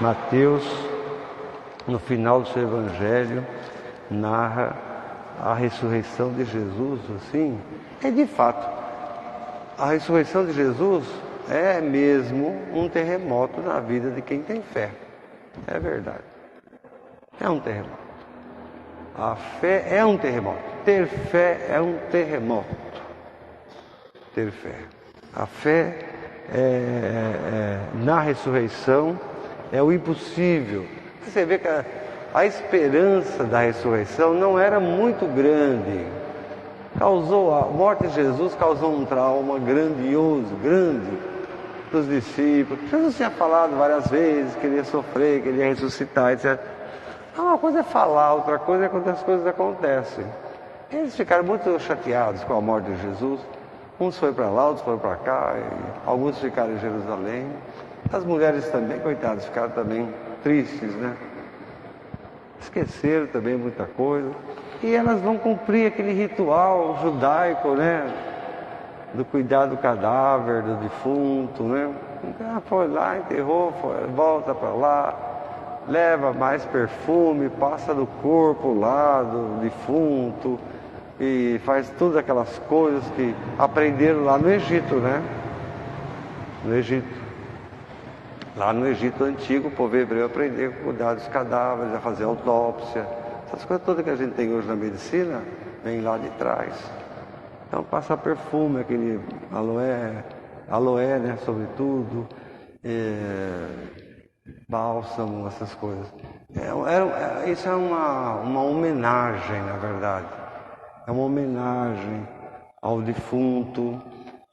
Mateus, no final do seu evangelho, narra a ressurreição de Jesus, assim. É de fato, a ressurreição de Jesus é mesmo um terremoto na vida de quem tem fé. É verdade. É um terremoto. A fé é um terremoto. Ter fé é um terremoto. Ter fé. A fé na ressurreição é o impossível. Você vê que a esperança da ressurreição não era muito grande. A morte de Jesus causou um trauma grandioso, grande para os discípulos. Jesus tinha falado várias vezes que ele ia sofrer, que ele ia ressuscitar, etc. Uma coisa é falar, outra coisa é quando as coisas acontecem. Eles ficaram muito chateados com a morte de Jesus. Uns foram para lá, outros foram para cá, alguns ficaram em Jerusalém. As mulheres também, coitadas, ficaram também tristes, né? Esqueceram também muita coisa. E elas vão cumprir aquele ritual judaico, né? Do cuidar do cadáver, do defunto, né? Então, foi lá, enterrou, volta para lá, leva mais perfume, passa do corpo lá do defunto e faz todas aquelas coisas que aprenderam lá no Egito, né? No Egito. Lá no Egito antigo, o povo hebreu aprendeu a cuidar dos cadáveres, a fazer autópsia. Essas coisas todas que a gente tem hoje na medicina, vem lá de trás. Então passa perfume, aquele aloé, né, sobretudo, bálsamo, essas coisas. Isso é uma homenagem, na verdade. É uma homenagem ao defunto,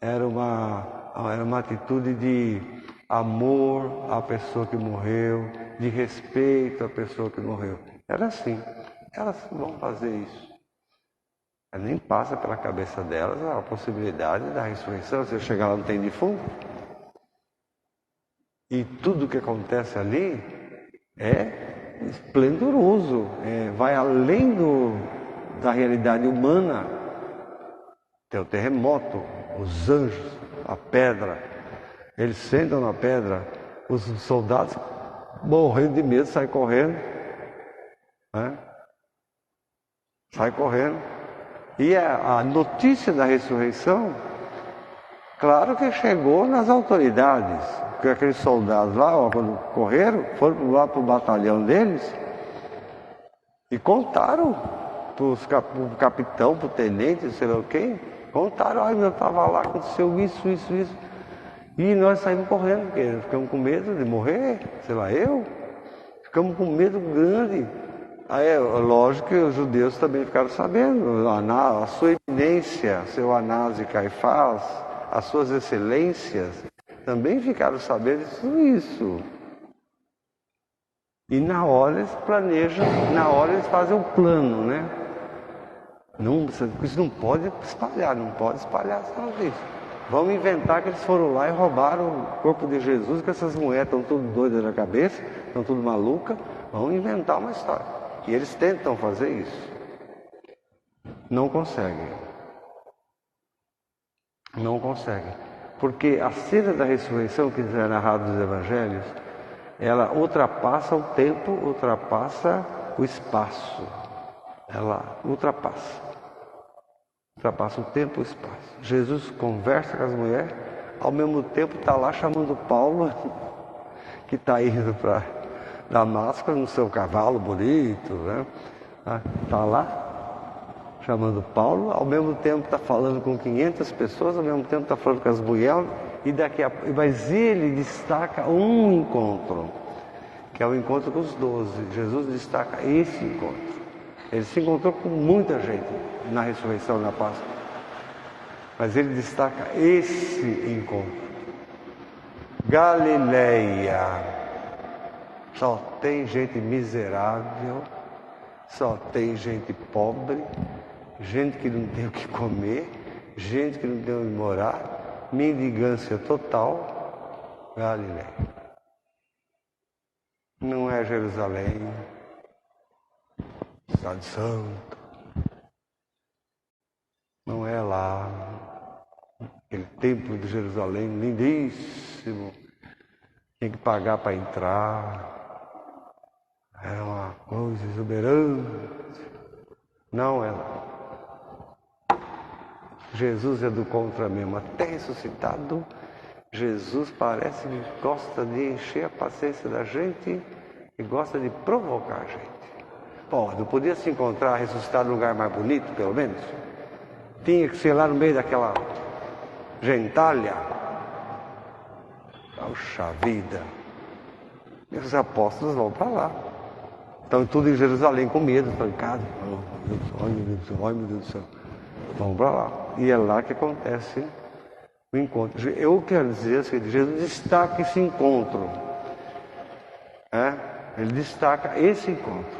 era uma atitude de amor à pessoa que morreu, de respeito à pessoa que morreu. Era assim, elas vão fazer isso. Nem passa pela cabeça delas a possibilidade da ressurreição. Se eu chegar lá não tem defunto. E tudo que acontece ali é esplendoroso, vai além da realidade humana. Tem o terremoto, os anjos, a pedra. Eles sentam na pedra, os soldados morrendo de medo, saem correndo. Né? Sai correndo. E a notícia da ressurreição, claro que chegou nas autoridades, porque aqueles soldados lá, ó, quando correram, foram lá para o batalhão deles e contaram para o capitão, para o tenente, sei lá o quê, contaram, eu estava lá, aconteceu isso. E nós saímos correndo, porque ficamos com medo de morrer, sei lá, ficamos com medo grande. Aí, lógico que os judeus também ficaram sabendo, a sua eminência, seu Anás e Caifás, as suas excelências, também ficaram sabendo de tudo isso. E na hora eles planejam, na hora eles fazem um plano, né? Isso não pode espalhar essa notícia. Vamos inventar que eles foram lá e roubaram o corpo de Jesus, que essas mulheres estão tudo doidas na cabeça, estão tudo malucas. Vamos inventar uma história. E eles tentam fazer isso. Não conseguem. Não conseguem. Porque a cena da ressurreição que é narrada nos evangelhos, ela ultrapassa o tempo, ultrapassa o espaço. Ela ultrapassa o tempo e o espaço. Jesus conversa com as mulheres, ao mesmo tempo está lá chamando Paulo, que está indo para Damasco no seu cavalo bonito, né? Está lá chamando Paulo, ao mesmo tempo está falando com 500 pessoas, ao mesmo tempo está falando com as mulheres, mas ele destaca um encontro, que é o encontro com os 12. Jesus destaca esse encontro. Ele se encontrou com muita gente na ressurreição, na Páscoa. Mas ele destaca esse encontro. Galileia. Só tem gente miserável, só tem gente pobre, gente que não tem o que comer, gente que não tem onde morar, mendigância total. Galileia. Não é Jerusalém, Cidade Santa, não é lá, aquele templo de Jerusalém lindíssimo, tem que pagar para entrar, é uma coisa exuberante, não é lá. Jesus é do contra mesmo, até ressuscitado, Jesus parece que gosta de encher a paciência da gente e gosta de provocar a gente. Pô, não podia se encontrar ressuscitado num lugar mais bonito, pelo menos? Tinha que ser lá no meio daquela gentalha. Puxa vida. E os apóstolos vão para lá. Estão tudo em Jerusalém com medo, trancados. Ai meu Deus do céu. Vão para lá. E é lá que acontece o encontro. Eu quero dizer assim, Jesus destaca esse encontro. Ele destaca esse encontro.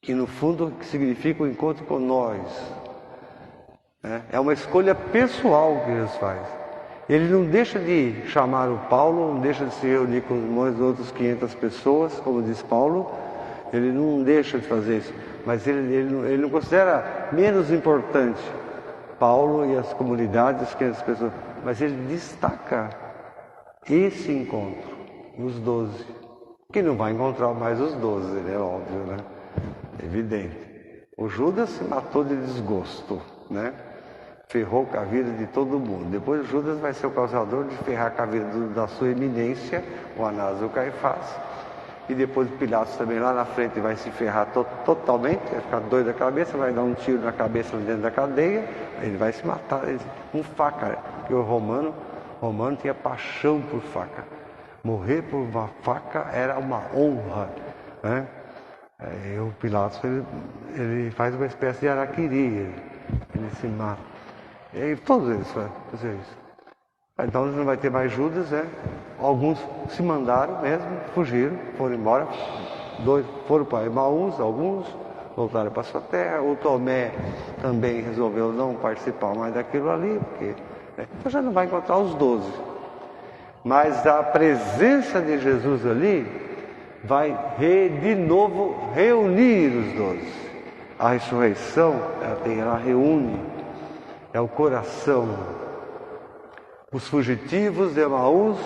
Que no fundo significa o encontro com nós. É uma escolha pessoal que Jesus faz. Ele não deixa de chamar o Paulo, não deixa de se reunir com mais outras 500 pessoas, como diz Paulo. Ele não deixa de fazer isso. Mas ele não considera menos importante Paulo e as comunidades, as 500 pessoas. Mas ele destaca esse encontro, os 12. Que não vai encontrar mais os 12, né? Óbvio, né? Evidente. O Judas se matou de desgosto, né? Ferrou com a vida de todo mundo. Depois o Judas vai ser o causador de ferrar com a vida da sua eminência, o Anás e o Caifás. E depois o Pilatos também lá na frente vai se ferrar totalmente, vai ficar doido da cabeça, vai dar um tiro na cabeça dentro da cadeia, ele vai se matar com faca. Porque o romano tinha paixão por faca. Morrer por uma faca era uma honra, né? E o Pilatos, ele faz uma espécie de araquiri, ele se mata. E todos eles fazer isso. Então não vai ter mais Judas, né? Alguns se mandaram mesmo, fugiram, foram embora. 2 foram para Emaús, alguns voltaram para sua terra. O Tomé também resolveu não participar mais daquilo ali, porque então já não vai encontrar os 12. Mas a presença de Jesus ali vai de novo reunir os 12. A ressurreição, ela reúne, é o coração. Os fugitivos de Emaús,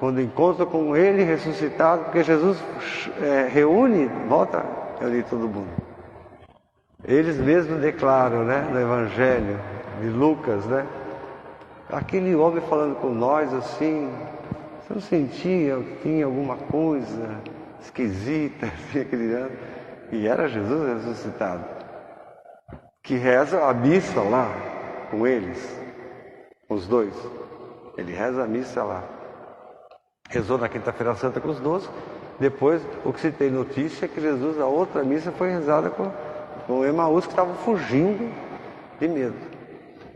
quando encontram com ele ressuscitado, porque Jesus reúne, volta a reunir todo mundo. Eles mesmos declaram, né, no Evangelho de Lucas, né? Aquele homem falando com nós assim, você não sentia que tinha alguma coisa esquisita, assim, aquele ano? E era Jesus ressuscitado, que reza a missa lá com eles, os dois. Ele reza a missa lá. Rezou na Quinta-feira Santa com os 12. Depois, o que se tem notícia é que Jesus, a outra missa, foi rezada com Emaús, que estavam fugindo de medo.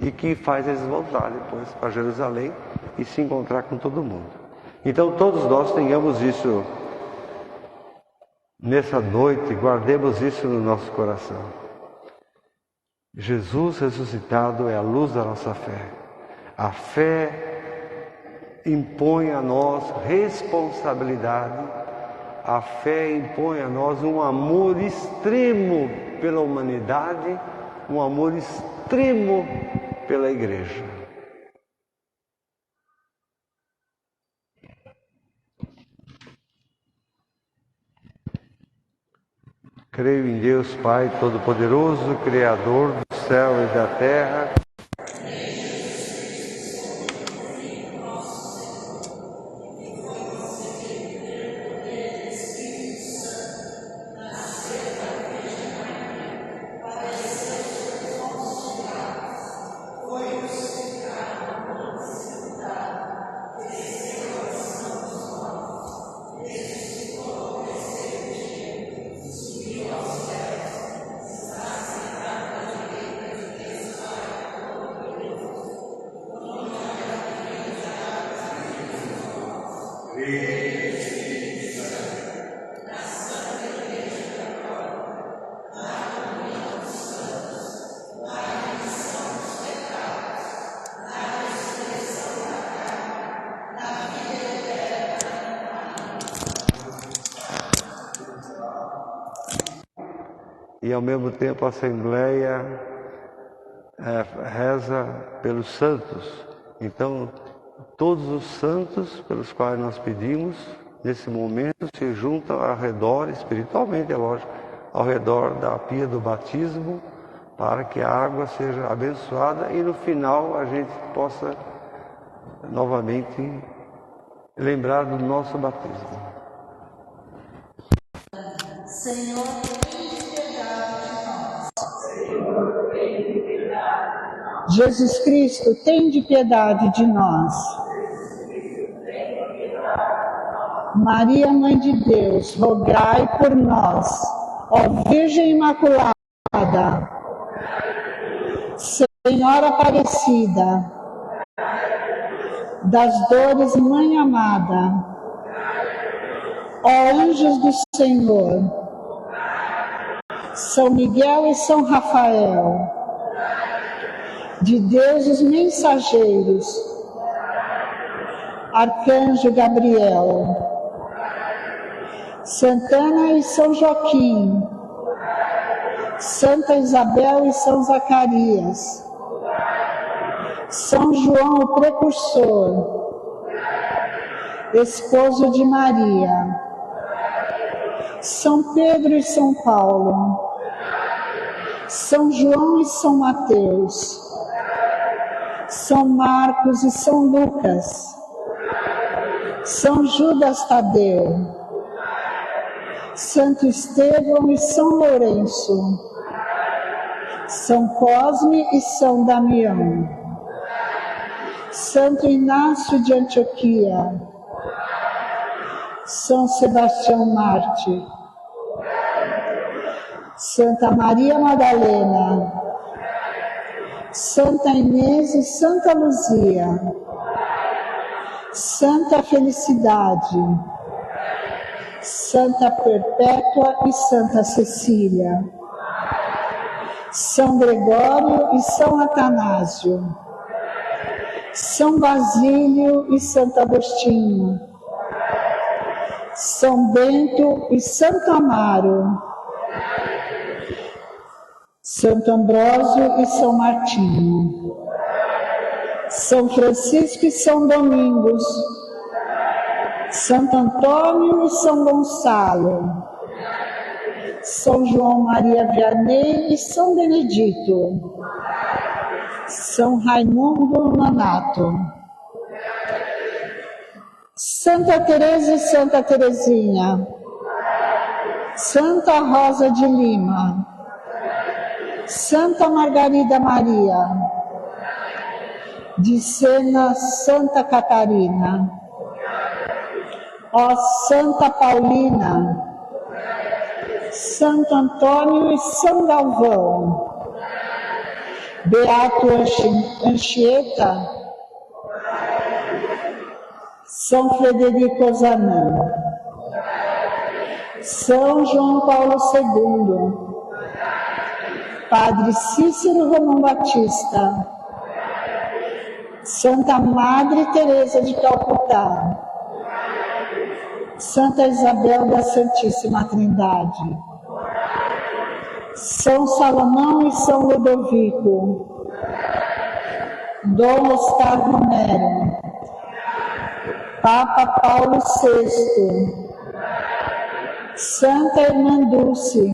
E que faz eles voltarem depois para Jerusalém e se encontrar com todo mundo. Então todos nós tenhamos isso nessa noite, guardemos isso no nosso coração. Jesus ressuscitado é a luz da nossa fé. A fé impõe a nós responsabilidade, a fé impõe a nós um amor extremo pela humanidade, um amor extremo pela igreja. Creio em Deus Pai Todo-Poderoso, Criador do céu e da terra. E ao mesmo tempo a Assembleia reza pelos santos. Então, todos os santos pelos quais nós pedimos, nesse momento, se juntam ao redor, espiritualmente, é lógico, ao redor da pia do batismo, para que a água seja abençoada e no final a gente possa novamente lembrar do nosso batismo. Senhor, Jesus Cristo, tende piedade de nós. Maria, Mãe de Deus, rogai por nós. Ó Virgem Imaculada, Senhora Aparecida, das dores, Mãe amada, ó anjos do Senhor, São Miguel e São Rafael, de Deus os mensageiros, Arcanjo Gabriel, Santana e São Joaquim, Santa Isabel e São Zacarias, São João o Precursor, esposo de Maria, São Pedro e São Paulo, São João e São Mateus, São Marcos e São Lucas, São Judas Tadeu, Santo Estevão e São Lourenço, São Cosme e São Damião, Santo Inácio de Antioquia, São Sebastião Mártir, Santa Maria Madalena, Santa Inês e Santa Luzia, Santa Felicidade, Santa Perpétua e Santa Cecília, São Gregório e São Atanásio, São Basílio e Santo Agostinho, São Bento e Santo Amaro, Santo Ambrósio e São Martinho, São Francisco e São Domingos, Santo Antônio e São Gonçalo, São João Maria Vianney e São Benedito. São Raimundo Nonato. Santa Teresa e Santa Teresinha. Santa Rosa de Lima. Santa Margarida Maria. De Sena, Santa Catarina. Ó Santa Paulina. Santo Antônio e São Galvão. Beato Anchieta. São Frederico Ozanam. São João Paulo II. Padre Cícero Romão Batista. Santa Madre Teresa de Calcutá. Santa Isabel da Santíssima Trindade. São Salomão e São Ludovico. Dom Oscar Romero. Papa Paulo VI. Santa Irmã Dulce.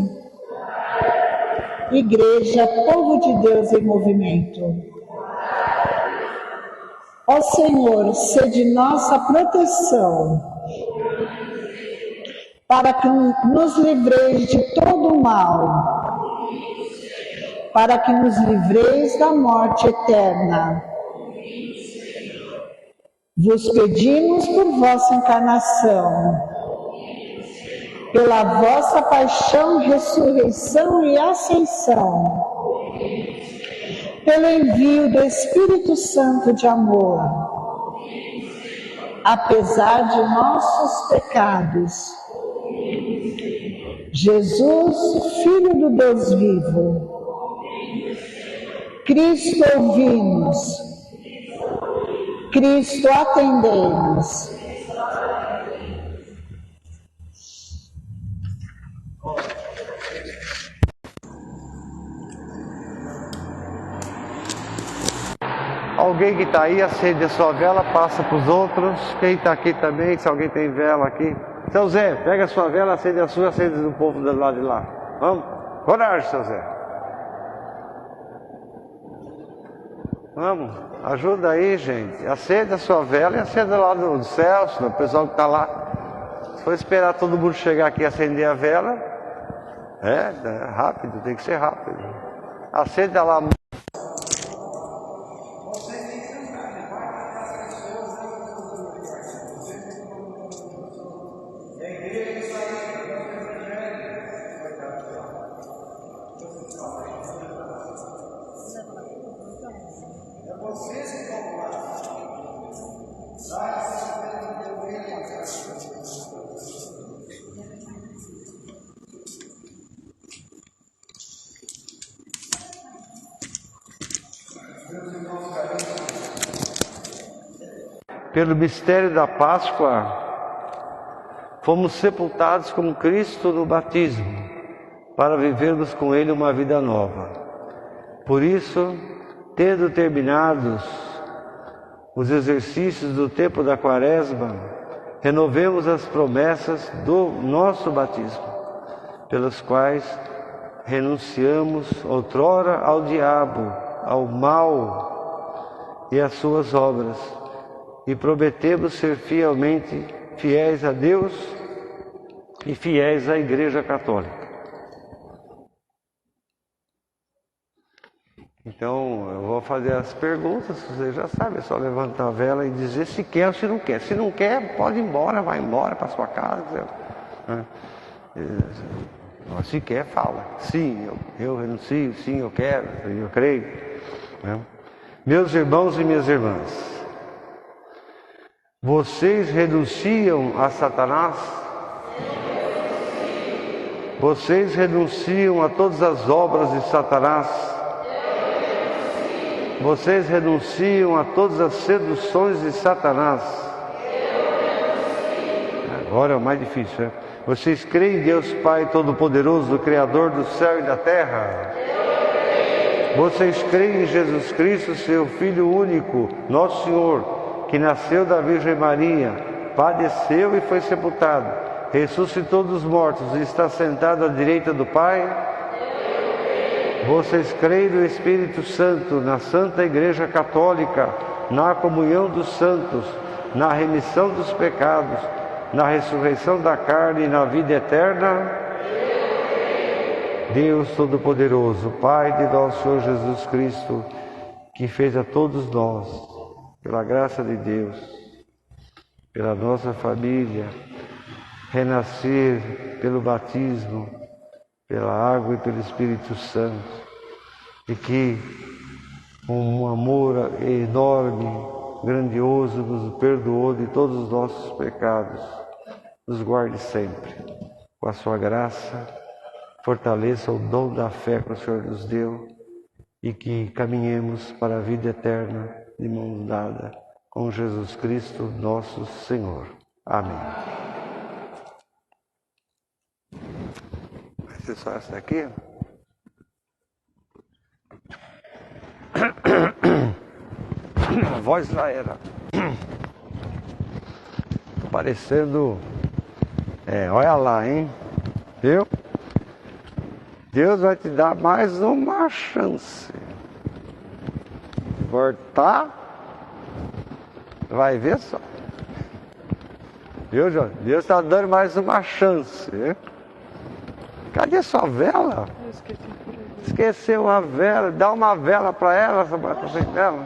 Igreja Povo de Deus em Movimento. Ó Senhor, sede nossa proteção, para que nos livreis de todo o mal, para que nos livreis da morte eterna. Vos pedimos por vossa encarnação, pela vossa paixão, ressurreição e ascensão, pelo envio do Espírito Santo de amor, apesar de nossos pecados. Jesus, Filho do Deus vivo, Cristo, ouvi-nos. Cristo, atendei-nos. Alguém que está aí, acende a sua vela, passa para os outros. Quem está aqui também, se alguém tem vela aqui. Seu Zé, pega a sua vela, acende a sua, acende do povo do lado de lá. Vamos? Coragem, seu Zé. Vamos, ajuda aí, gente. Acende a sua vela e acenda lá do Celso, do pessoal que está lá. Se for esperar todo mundo chegar aqui e acender a vela, é rápido, tem que ser rápido. Acenda lá. Pelo mistério da Páscoa, fomos sepultados com Cristo no batismo, para vivermos com Ele uma vida nova. Por isso, tendo terminados os exercícios do tempo da Quaresma, renovemos as promessas do nosso batismo, pelas quais renunciamos outrora ao diabo, ao mal e às suas obras, e prometemos ser fiéis a Deus e fiéis à Igreja Católica. Então, eu vou fazer as perguntas, você já sabe, é só levantar a vela e dizer se quer ou se não quer. Se não quer, pode ir embora, vai embora para sua casa. Se quer, fala. Sim, eu renuncio, sim, eu quero, eu creio. Meus irmãos e minhas irmãs, vocês renunciam a Satanás? Vocês renunciam a todas as obras de Satanás? Vocês renunciam a todas as seduções de Satanás? Agora é o mais difícil, né? Vocês creem em Deus Pai Todo-Poderoso, Criador do céu e da terra? Vocês creem em Jesus Cristo, seu Filho único, nosso Senhor, que nasceu da Virgem Maria, padeceu e foi sepultado, ressuscitou dos mortos e está sentado à direita do Pai. Vocês creem no Espírito Santo, na Santa Igreja Católica, na comunhão dos santos, na remissão dos pecados, na ressurreição da carne e na vida eterna? Deus Todo-Poderoso, Pai de nosso Senhor Jesus Cristo, que fez a todos nós, pela graça de Deus, pela nossa família, renascer pelo batismo, pela água e pelo Espírito Santo, e que com um amor enorme, grandioso, nos perdoou de todos os nossos pecados, nos guarde sempre com a sua graça, fortaleça o dom da fé que o Senhor nos deu e que caminhemos para a vida eterna de mãos dadas com Jesus Cristo, nosso Senhor. Amém. Vai ser só essa daqui? A voz já era. Tô parecendo... olha lá, hein? Viu? Deus vai te dar mais uma chance. Voltar, vai ver só. Viu, João? Deus está dando mais uma chance. Viu? Cadê sua vela? Eu esqueci por aí. Esqueceu a vela. Dá uma vela para ela, essa bata sem vela.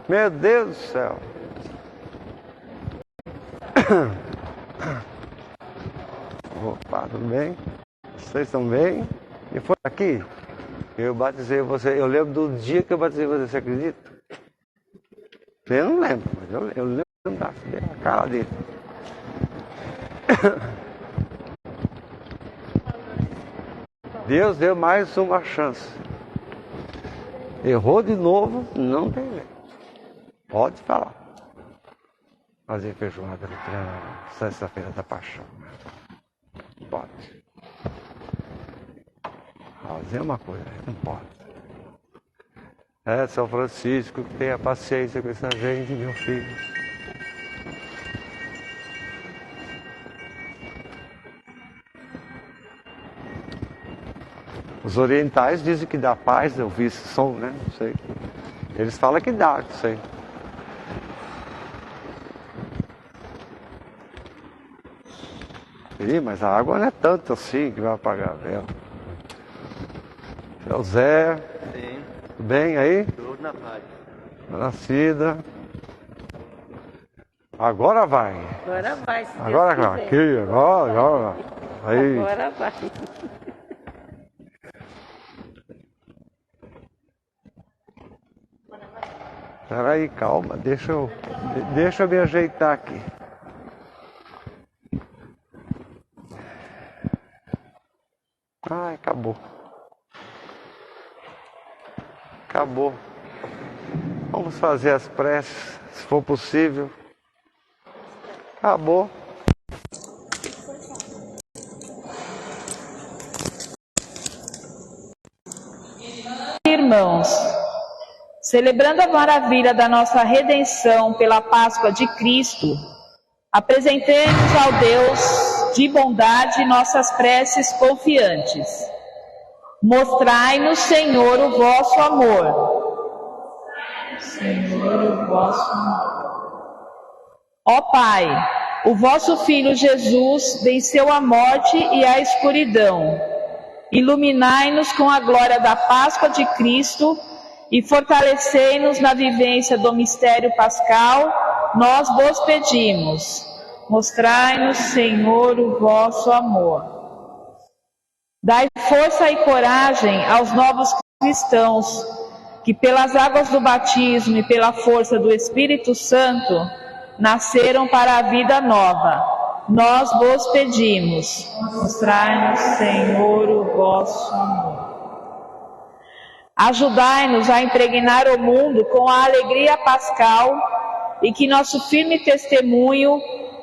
Meu Deus do céu. Opa, tudo bem? Vocês estão bem? E foi aqui? Eu batizei você. Eu lembro do dia que eu batizei você acredita? Eu não lembro, mas eu lembro da cara dele. Deus deu mais uma chance. Errou de novo, não tem jeito. Pode falar. Fazer feijoada no trânsito, sexta-feira da paixão. Pode. Fazer uma coisa, não pode. São Francisco, que tenha paciência com essa gente, meu filho. Os orientais dizem que dá paz, eu vi esse som, né? Não sei. Eles falam que dá, não sei. Ih, mas a água não é tanto assim que vai apagar a vela. Seu Zé. Sim. Tudo bem aí? Tudo na paz. Nascida. Agora vai. Agora vai, se Agora Deus vai. quiser. Aqui, agora. Aí. Agora vai. Peraí, calma, deixa eu me ajeitar aqui. Ai, acabou. Acabou. Vamos fazer as preces, se for possível. Acabou. Irmãos, celebrando a maravilha da nossa redenção pela Páscoa de Cristo, apresentemos ao Deus de bondade nossas preces confiantes. Mostrai-nos, Senhor, o vosso amor. Senhor, o vosso amor. Ó Pai, o vosso Filho Jesus venceu a morte e a escuridão. Iluminai-nos com a glória da Páscoa de Cristo e fortalecei-nos na vivência do mistério pascal, nós vos pedimos. Mostrai-nos, Senhor, o vosso amor. Dai força e coragem aos novos cristãos, que pelas águas do batismo e pela força do Espírito Santo, nasceram para a vida nova. Nós vos pedimos. Mostrai-nos, Senhor, o vosso amor. Ajudai-nos a impregnar o mundo com a alegria pascal e que nosso firme testemunho,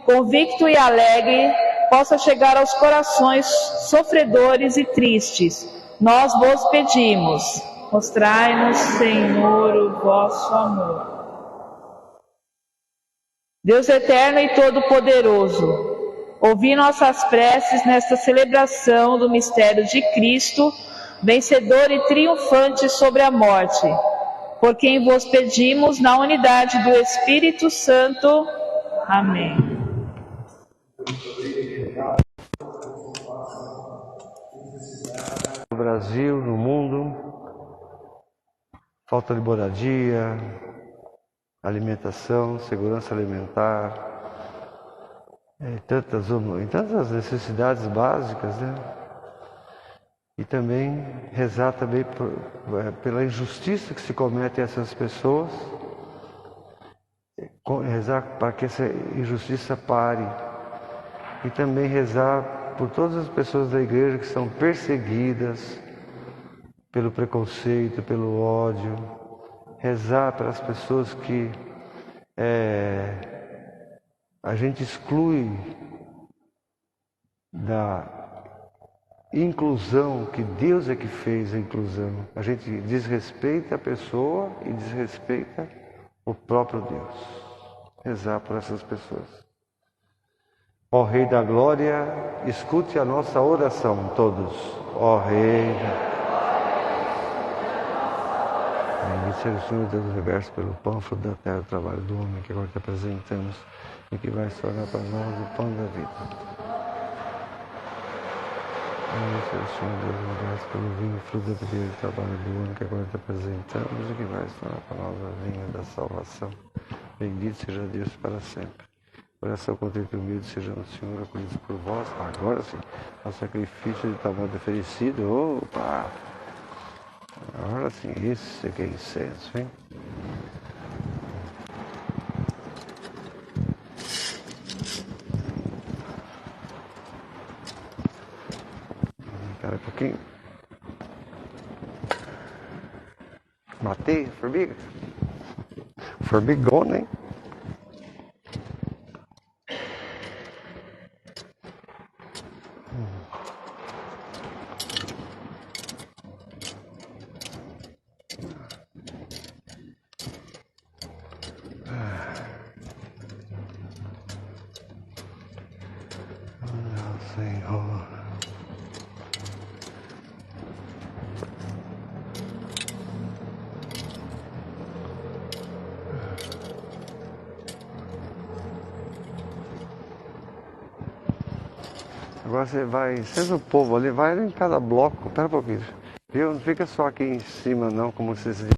convicto e alegre, possa chegar aos corações sofredores e tristes. Nós vos pedimos. Mostrai-nos, Senhor, o vosso amor. Deus eterno e todo-poderoso, ouvi nossas preces nesta celebração do mistério de Cristo, vencedor e triunfante sobre a morte, por quem vos pedimos na unidade do Espírito Santo. Amém. No Brasil, no mundo, falta de moradia, alimentação, segurança alimentar, tantas necessidades básicas, né? E também rezar também pela injustiça que se comete a essas pessoas, rezar para que essa injustiça pare. E também rezar por todas as pessoas da igreja que são perseguidas pelo preconceito, pelo ódio. Rezar pelas pessoas que a gente exclui da inclusão, que Deus é que fez a inclusão. A gente desrespeita a pessoa e desrespeita o próprio Deus. Rezar por essas pessoas. Ó Rei da Glória, escute a nossa oração, todos. Ó Rei Bendito seja o Senhor Deus do Universo pelo pão, fruto da terra, o trabalho do homem que agora te apresentamos e que vai se tornar para nós o pão da vida. Bendito seja o Senhor Deus do Universo pelo vinho, fruto da vida e trabalho do homem que agora te apresentamos e que vai se tornar para nós a vinha da salvação. Bendito seja Deus para sempre. Oração contrita e humilde seja o Senhor acolhido por vós. Agora sim, ao sacrifício de tamanho oferecido. Opa! Agora sim, isso que é incenso, hein? Espera um pouquinho. Matei a formiga. Formigona, hein? Senhor. Agora você vai, seja o povo ali, vai em cada bloco, pera um pouquinho, viu? Não fica só aqui em cima não, como vocês dizem.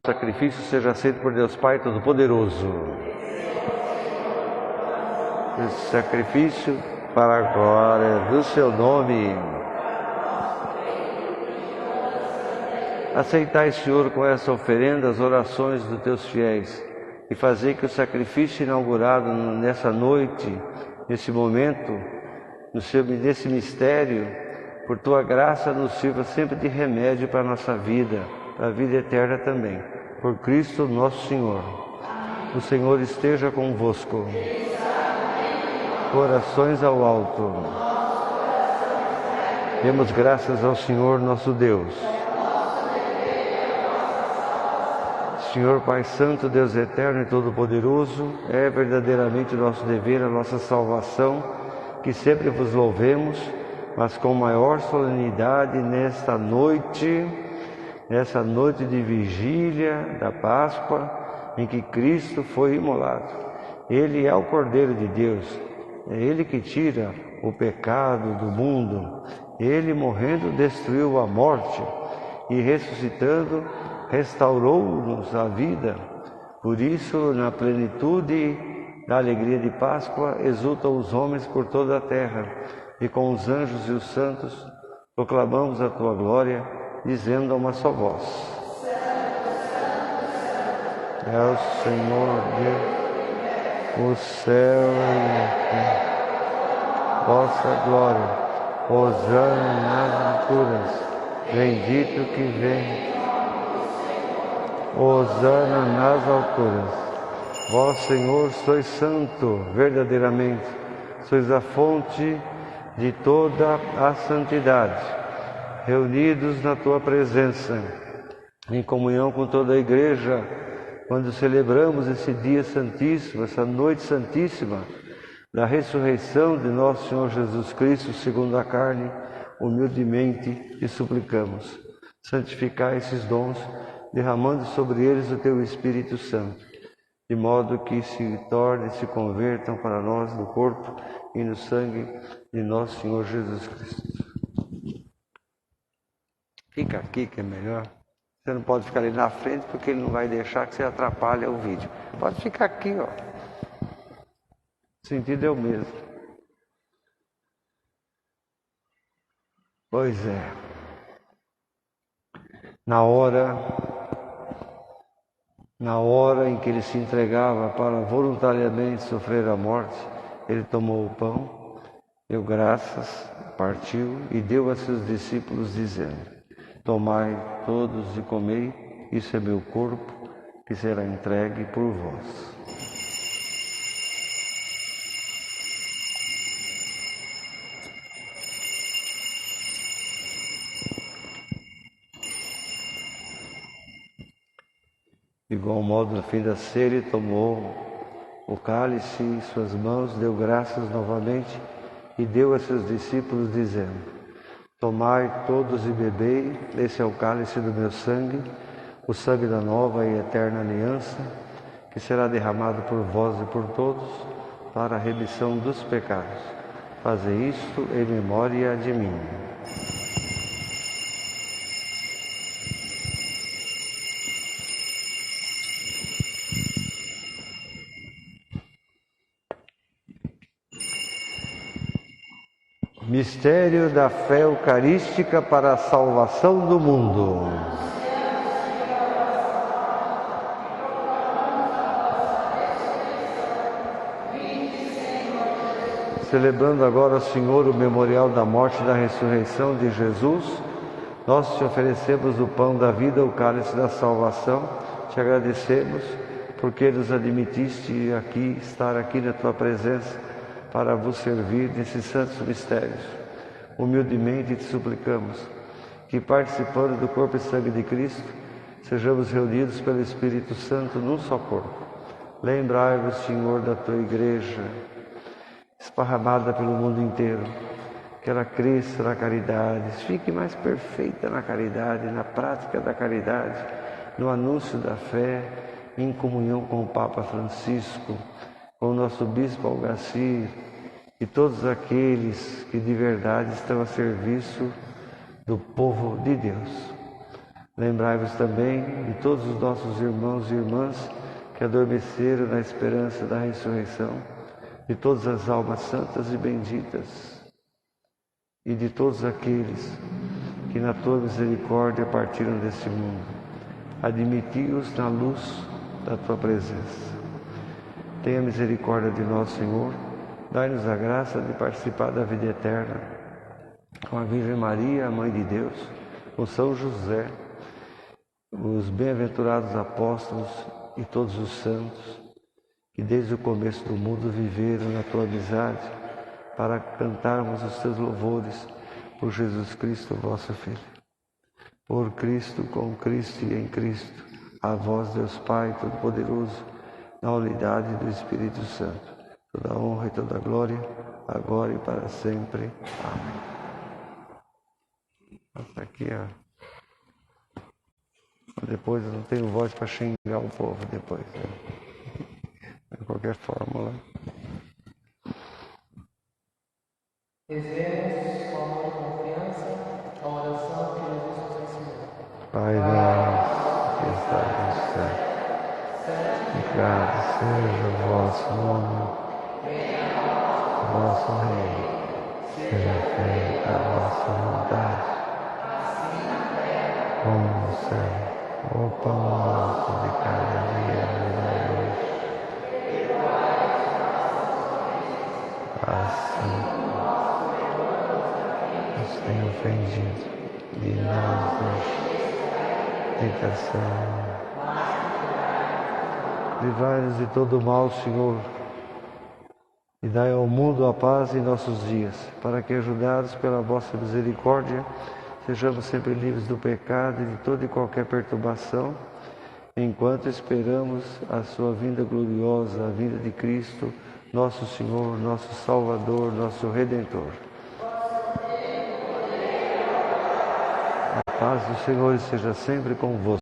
O sacrifício seja aceito por Deus Pai Todo-Poderoso. Esse sacrifício para a glória do seu nome. Aceitai, Senhor, com essa oferenda as orações dos teus fiéis e fazei que o sacrifício inaugurado nessa noite, nesse momento, nesse mistério, por tua graça nos sirva sempre de remédio para a nossa vida, para a vida eterna também. Por Cristo nosso Senhor. O Senhor esteja convosco. Corações ao alto. Demos graças ao Senhor nosso Deus. Senhor Pai Santo, Deus eterno e todo-poderoso, é verdadeiramente nosso dever, a nossa salvação, que sempre vos louvemos, mas com maior solenidade nessa noite de vigília da Páscoa, em que Cristo foi imolado. Ele é o Cordeiro de Deus, é Ele que tira o pecado do mundo. Ele, morrendo, destruiu a morte e, ressuscitando, restaurou-nos a vida. Por isso, na plenitude da alegria de Páscoa, exultam os homens por toda a terra, e com os anjos e os santos proclamamos a tua glória, dizendo a uma só voz: é o Senhor Deus, o céu e a terra, vossa glória. Hosana nas alturas, bendito que vem. Hosana nas alturas. Vós, Senhor, sois santo, verdadeiramente, sois a fonte de toda a santidade. Reunidos na tua presença, em comunhão com toda a igreja, quando celebramos esse dia santíssimo, essa noite santíssima, da ressurreição de nosso Senhor Jesus Cristo, segundo a carne, humildemente te suplicamos. Santificai esses dons, derramando sobre eles o teu Espírito Santo, de modo que se convertam para nós no corpo e no sangue de nosso Senhor Jesus Cristo. Fica aqui que é melhor. Você não pode ficar ali na frente, porque ele não vai deixar que você atrapalhe o vídeo. Pode ficar aqui, ó. O sentido é o mesmo. Pois é. Na hora em que ele se entregava para voluntariamente sofrer a morte, ele tomou o pão, deu graças, partiu e deu a seus discípulos, dizendo: tomai todos e comei, isso é meu corpo, que será entregue por vós. De igual modo, no fim da ceia, ele tomou o cálice em suas mãos, deu graças novamente e deu a seus discípulos, dizendo: tomai todos e bebei, esse é o cálice do meu sangue, o sangue da nova e eterna aliança, que será derramado por vós e por todos, para a remissão dos pecados. Fazei isto em memória de mim. Mistério da fé eucarística para a salvação do mundo. Celebrando agora, Senhor, o memorial da morte e da ressurreição de Jesus, nós te oferecemos o pão da vida, o cálice da salvação. Te agradecemos porque nos admitiste aqui, estar aqui na tua presença, para vos servir nesses santos mistérios. Humildemente te suplicamos que, participando do corpo e sangue de Cristo, sejamos reunidos pelo Espírito Santo num só corpo. Lembrai-vos, Senhor, da tua igreja, esparramada pelo mundo inteiro, que ela cresça na caridade, fique mais perfeita na caridade, na prática da caridade, no anúncio da fé, em comunhão com o Papa Francisco, com o nosso Bispo Algacir e todos aqueles que de verdade estão a serviço do povo de Deus. Lembrai-vos também de todos os nossos irmãos e irmãs que adormeceram na esperança da ressurreição, de todas as almas santas e benditas, e de todos aqueles que na tua misericórdia partiram deste mundo. Admiti-os na luz da tua presença. Tenha misericórdia de nós, Senhor. Dai-nos a graça de participar da vida eterna com a Virgem Maria, a Mãe de Deus, com São José, os bem-aventurados apóstolos e todos os santos que desde o começo do mundo viveram na tua amizade, para cantarmos os teus louvores por Jesus Cristo, vosso Filho. Por Cristo, com Cristo e em Cristo, a vós, Deus Pai Todo-Poderoso, na unidade do Espírito Santo, toda honra e toda glória, agora e para sempre. Amém. Passa aqui, ó. depois eu não tenho voz para xingar o povo depois. Né? De qualquer forma, né? Rezemos com amor e confiança a oração que Jesus nos ensinou. Pai nosso que estás no céu, santificado seja o vosso nome, o vosso reino, seja feita a vossa vontade, como no céu. O pão nosso de cada dia nos dai hoje. Assim nos tem ofendido e não nos deixe tentação. Livrai-nos de todo mal, Senhor, e dai ao mundo a paz em nossos dias, para que, ajudados pela vossa misericórdia, sejamos sempre livres do pecado e de toda e qualquer perturbação, enquanto esperamos a sua vinda gloriosa, a vinda de Cristo, nosso Senhor, nosso Salvador, nosso Redentor. A paz do Senhor esteja sempre convosco.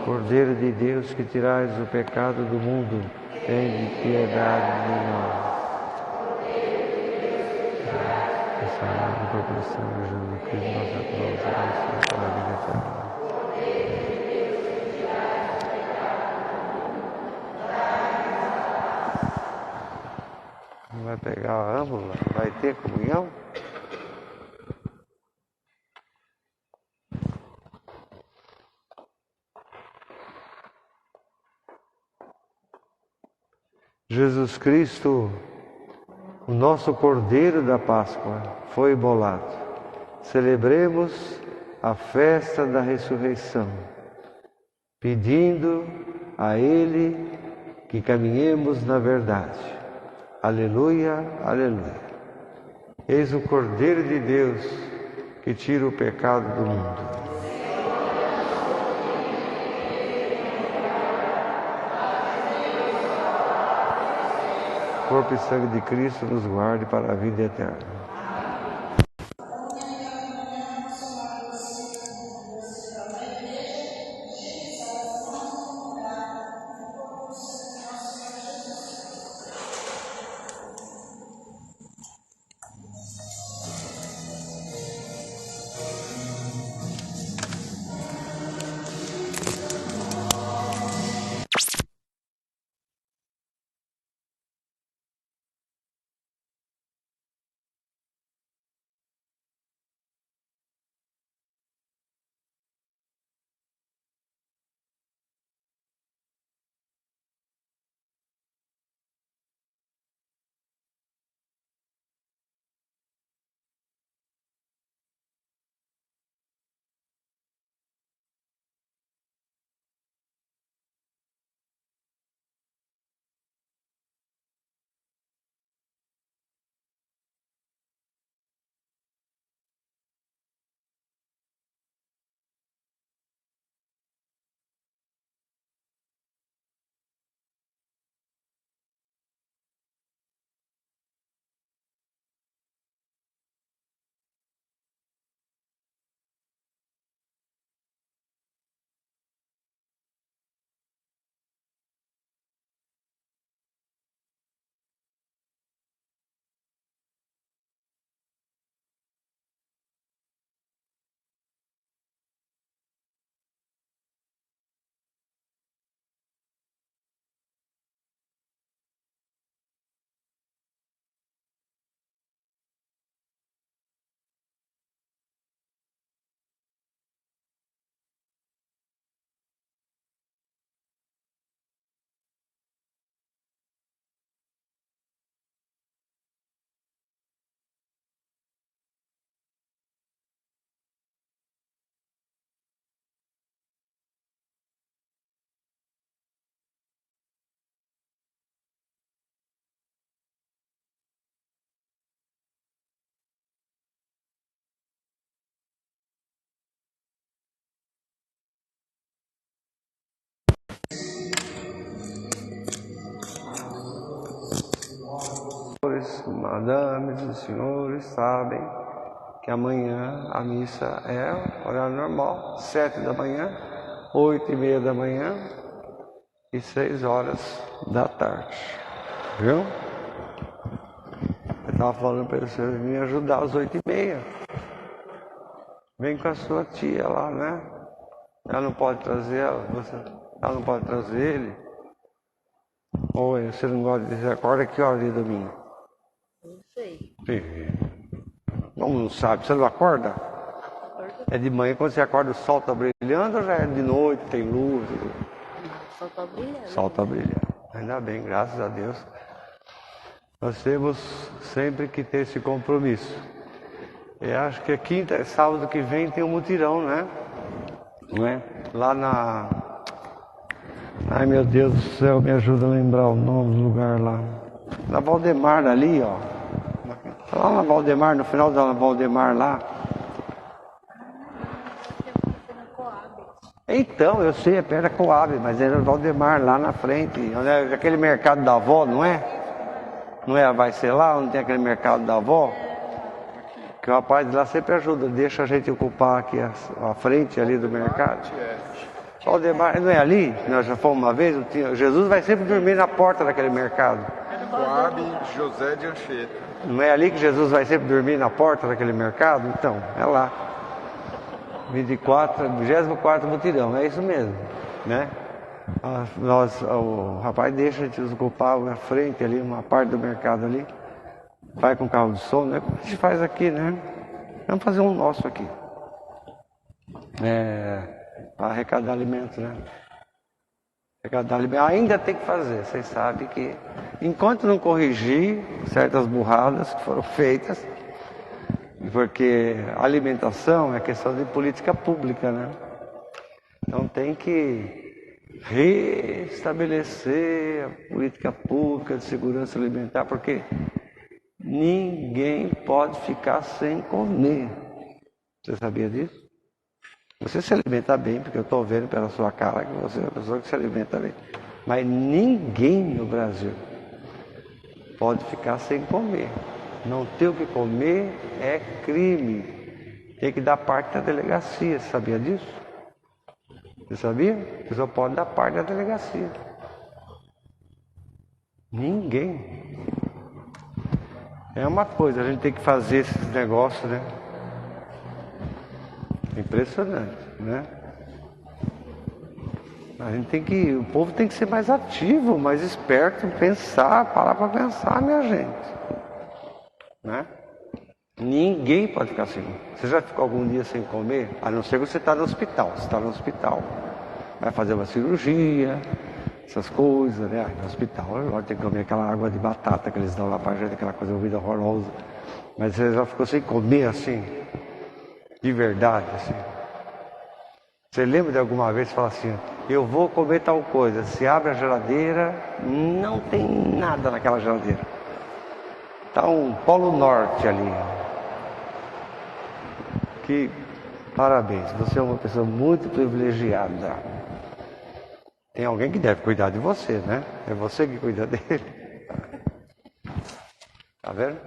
Cordeiro de Deus, que tirais o pecado do mundo, tende piedade de nós. Salve por pressão de Jesus Cristo, nossa causa, para a vida eterna. Não vai pegar a âmbula? Vai ter comunhão? Jesus Cristo, o nosso Cordeiro da Páscoa, foi imolado. Celebremos a festa da ressurreição, pedindo a Ele que caminhemos na verdade. Aleluia, aleluia. Eis o Cordeiro de Deus que tira o pecado do mundo. Corpo e sangue de Cristo nos guarde para a vida eterna. Madames e senhores sabem que amanhã a missa é horário normal, 7 da manhã, 8h30 da manhã e 6 horas da tarde. Viu? Eu estava falando para você me ajudar às 8h30. Vem com a sua tia lá, né? Ela não pode trazer ela, ela não pode trazer ele. Ou você não gosta de dizer, acorda que hora de domingo? Não sei. Como não sabe? Você não acorda? É de manhã, quando você acorda o sol está brilhando, ou já é de noite, tem luz? O sol tá brilhando. O sol está brilhando. Ainda bem, graças a Deus. Nós temos sempre que ter esse compromisso. Eu acho que quinta, sábado que vem tem um mutirão, né? Não é? Lá na... Ai, meu Deus do céu, me ajuda a lembrar o nome do lugar lá. Na Valdemar, ali, ó. Lá na Valdemar, no final da Valdemar lá. Então, eu sei, é perto da Coab, mas era o Valdemar, lá na frente. Aquele mercado da avó, não é? Não é? Vai ser lá, onde tem aquele mercado da avó? Que o rapaz de lá sempre ajuda, deixa a gente ocupar aqui a frente ali do mercado. Valdemar, não é ali? Nós já fomos uma vez, Jesus vai sempre dormir na porta daquele mercado. Coab José de Anchieta. Não é ali que Jesus vai sempre dormir na porta daquele mercado? Então, é lá. 24º mutirão, é isso mesmo, né? O rapaz deixa a gente ocupar a frente ali, uma parte do mercado ali. Vai com carro de som, né? Como a gente faz aqui, né? Vamos fazer um nosso aqui. Para arrecadar alimento, né? Arrecadar alimento. Ainda tem que fazer, vocês sabem que enquanto não corrigir certas burradas que foram feitas, porque alimentação é questão de política pública, né? Então tem que restabelecer a política pública de segurança alimentar, porque ninguém pode ficar sem comer. Você sabia disso? Você se alimenta bem, porque eu estou vendo pela sua cara que você é uma pessoa que se alimenta bem. Mas ninguém no Brasil pode ficar sem comer. Não ter o que comer é crime. Tem que dar parte da delegacia. Você sabia disso? Você sabia? Você só pode dar parte da delegacia. Ninguém. É uma coisa, a gente tem que fazer esses negócios, né? Impressionante, né? A gente tem que, o povo tem que ser mais ativo, mais esperto, pensar, parar para pensar, minha gente, né? Ninguém pode ficar sem. Você já ficou algum dia sem comer? A não ser que você está no hospital. Você está no hospital, vai fazer uma cirurgia, essas coisas, né? No hospital, agora tem que comer aquela água de batata que eles dão lá pra gente, aquela coisa horrível, horrorosa. Mas você já ficou sem comer assim, de verdade, assim? Você lembra de alguma vez falar assim, eu vou comer tal coisa, se abre a geladeira, não tem nada naquela geladeira. Está um Polo Norte ali. Que parabéns, você é uma pessoa muito privilegiada. Tem alguém que deve cuidar de você, né? É você que cuida dele. Tá vendo?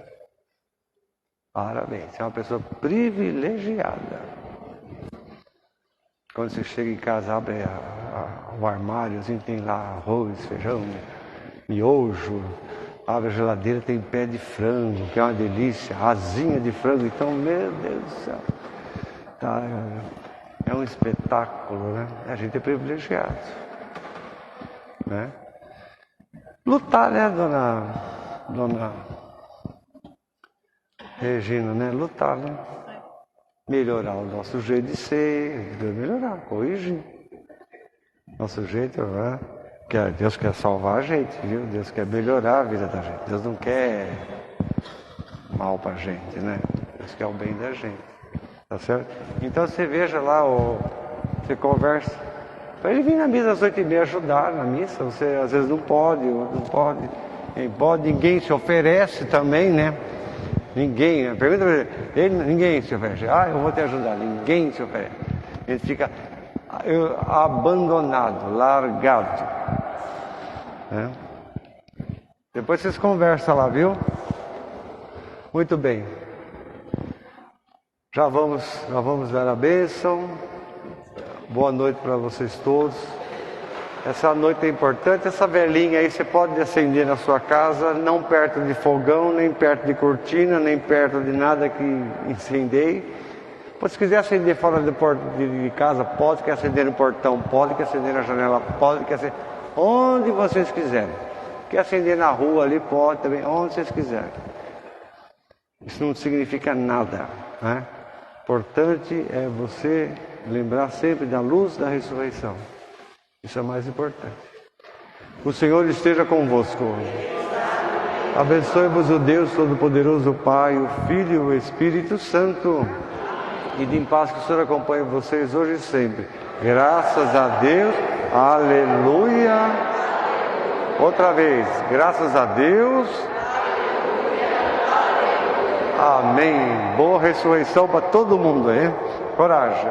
Parabéns, você é uma pessoa privilegiada. Quando você chega em casa, abre o armário, assim, tem lá arroz, feijão, miojo. Abre a geladeira, tem pé de frango, que é uma delícia, asinha de frango. Então, meu Deus do céu, tá, é um espetáculo, né? A gente é privilegiado, né? Lutar, né, dona Regina, né? Lutar, né? Melhorar o nosso jeito de ser, melhorar, corrigir. Nosso jeito, né? Deus quer salvar a gente, viu? Deus quer melhorar a vida da gente. Deus não quer mal pra gente, né? Deus quer o bem da gente. Tá certo? Então você veja lá, você conversa. Para ele vir na missa às 8h30 ajudar na missa. Você às vezes não pode, não pode. Quem pode, ninguém se oferece também, né? Ninguém. Pergunta pra ele, ninguém se oferece. Eu vou te ajudar. Ninguém se oferece. Ele fica abandonado, largado. Né? Depois vocês conversam lá, viu? Muito bem. Já vamos dar a bênção. Boa noite para vocês todos. Essa noite é importante. Essa velinha aí você pode acender na sua casa, não perto de fogão, nem perto de cortina, nem perto de nada que incendeie. Se quiser acender fora de casa, pode. Quer acender no portão, pode. Quer acender na janela, pode. Quer acender onde vocês quiserem. Quer acender na rua ali, pode também, onde vocês quiserem. Isso não significa nada, né? Importante é você lembrar sempre da luz da ressurreição. Isso é mais importante. O Senhor esteja convosco. Abençoe-vos o Deus Todo-Poderoso, o Pai, o Filho e o Espírito Santo. E de paz que o Senhor acompanhe vocês hoje e sempre. Graças a Deus. Aleluia. Outra vez. Graças a Deus. Amém. Boa ressurreição para todo mundo, hein? Coragem.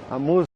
A música.